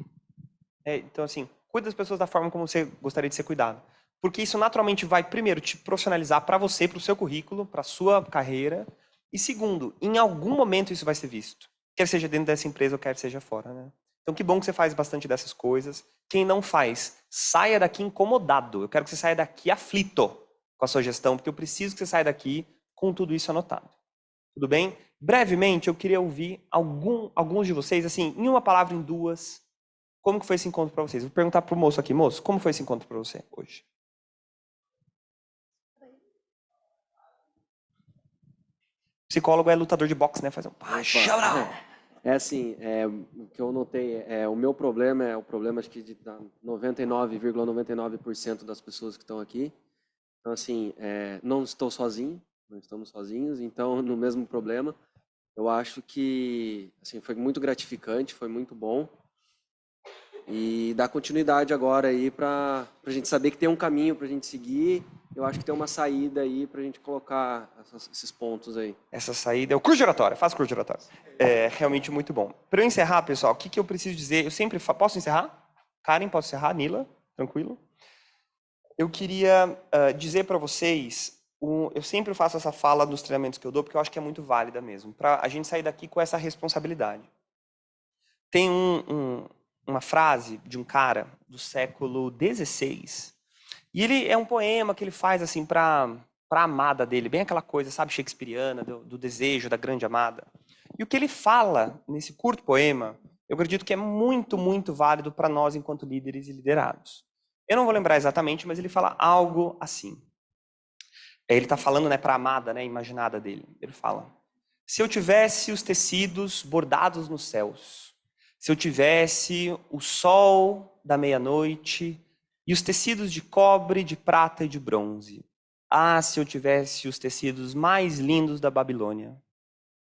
Então, assim, cuida das pessoas da forma como você gostaria de ser cuidado. Porque isso naturalmente vai, primeiro, te profissionalizar para você, para o seu currículo, para a sua carreira. E segundo, em algum momento isso vai ser visto. Quer seja dentro dessa empresa ou quer seja fora, né? Então, que bom que você faz bastante dessas coisas. Quem não faz, saia daqui incomodado. Eu quero que você saia daqui aflito com a sua gestão, porque eu preciso que você saia daqui com tudo isso anotado. Tudo bem? Brevemente, eu queria ouvir alguns de vocês, assim, em uma palavra, em duas, como que foi esse encontro para vocês? Vou perguntar para o moço aqui. Moço, como foi esse encontro para você hoje? Psicólogo é lutador de boxe, né? Faz um... É assim, o que eu notei, o meu problema é o problema, acho que de 99,99% das pessoas que estão aqui. Então, assim, não estou sozinho, não estamos sozinhos, então, no mesmo problema. Eu acho que, assim, foi muito gratificante, foi muito bom. E dá continuidade agora aí para a gente saber que tem um caminho para a gente seguir. Eu acho que tem uma saída aí para a gente colocar esses pontos aí. Essa saída é o curso de oratória, faço curso de oratória. É realmente muito bom. Para eu encerrar, pessoal, o que eu preciso dizer? Eu sempre posso encerrar? Karen, posso encerrar? Nila, tranquilo? Eu queria dizer para vocês, eu sempre faço essa fala nos treinamentos que eu dou, porque eu acho que é muito válida mesmo, para a gente sair daqui com essa responsabilidade. Tem uma frase de um cara do século XVI, e ele é um poema que ele faz assim para a amada dele, bem aquela coisa, sabe, shakespeariana, do desejo da grande amada. E o que ele fala nesse curto poema, eu acredito que é muito, muito válido para nós enquanto líderes e liderados. Eu não vou lembrar exatamente, mas ele fala algo assim. Ele está falando, né, para a amada, né, imaginada dele. Ele fala: se eu tivesse os tecidos bordados nos céus, se eu tivesse o sol da meia-noite e os tecidos de cobre, de prata e de bronze. Ah, se eu tivesse os tecidos mais lindos da Babilônia.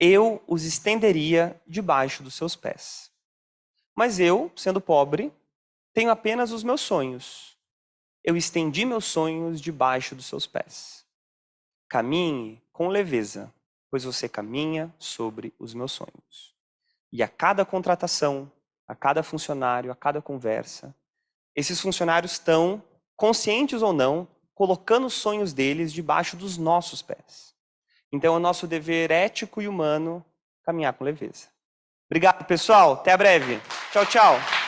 Eu os estenderia debaixo dos seus pés. Mas eu, sendo pobre, tenho apenas os meus sonhos. Eu estendi meus sonhos debaixo dos seus pés. Caminhe com leveza, pois você caminha sobre os meus sonhos. E a cada contratação, a cada funcionário, a cada conversa, esses funcionários estão, conscientes ou não, colocando os sonhos deles debaixo dos nossos pés. Então é o nosso dever ético e humano caminhar com leveza. Obrigado, pessoal. Até breve. Tchau, tchau.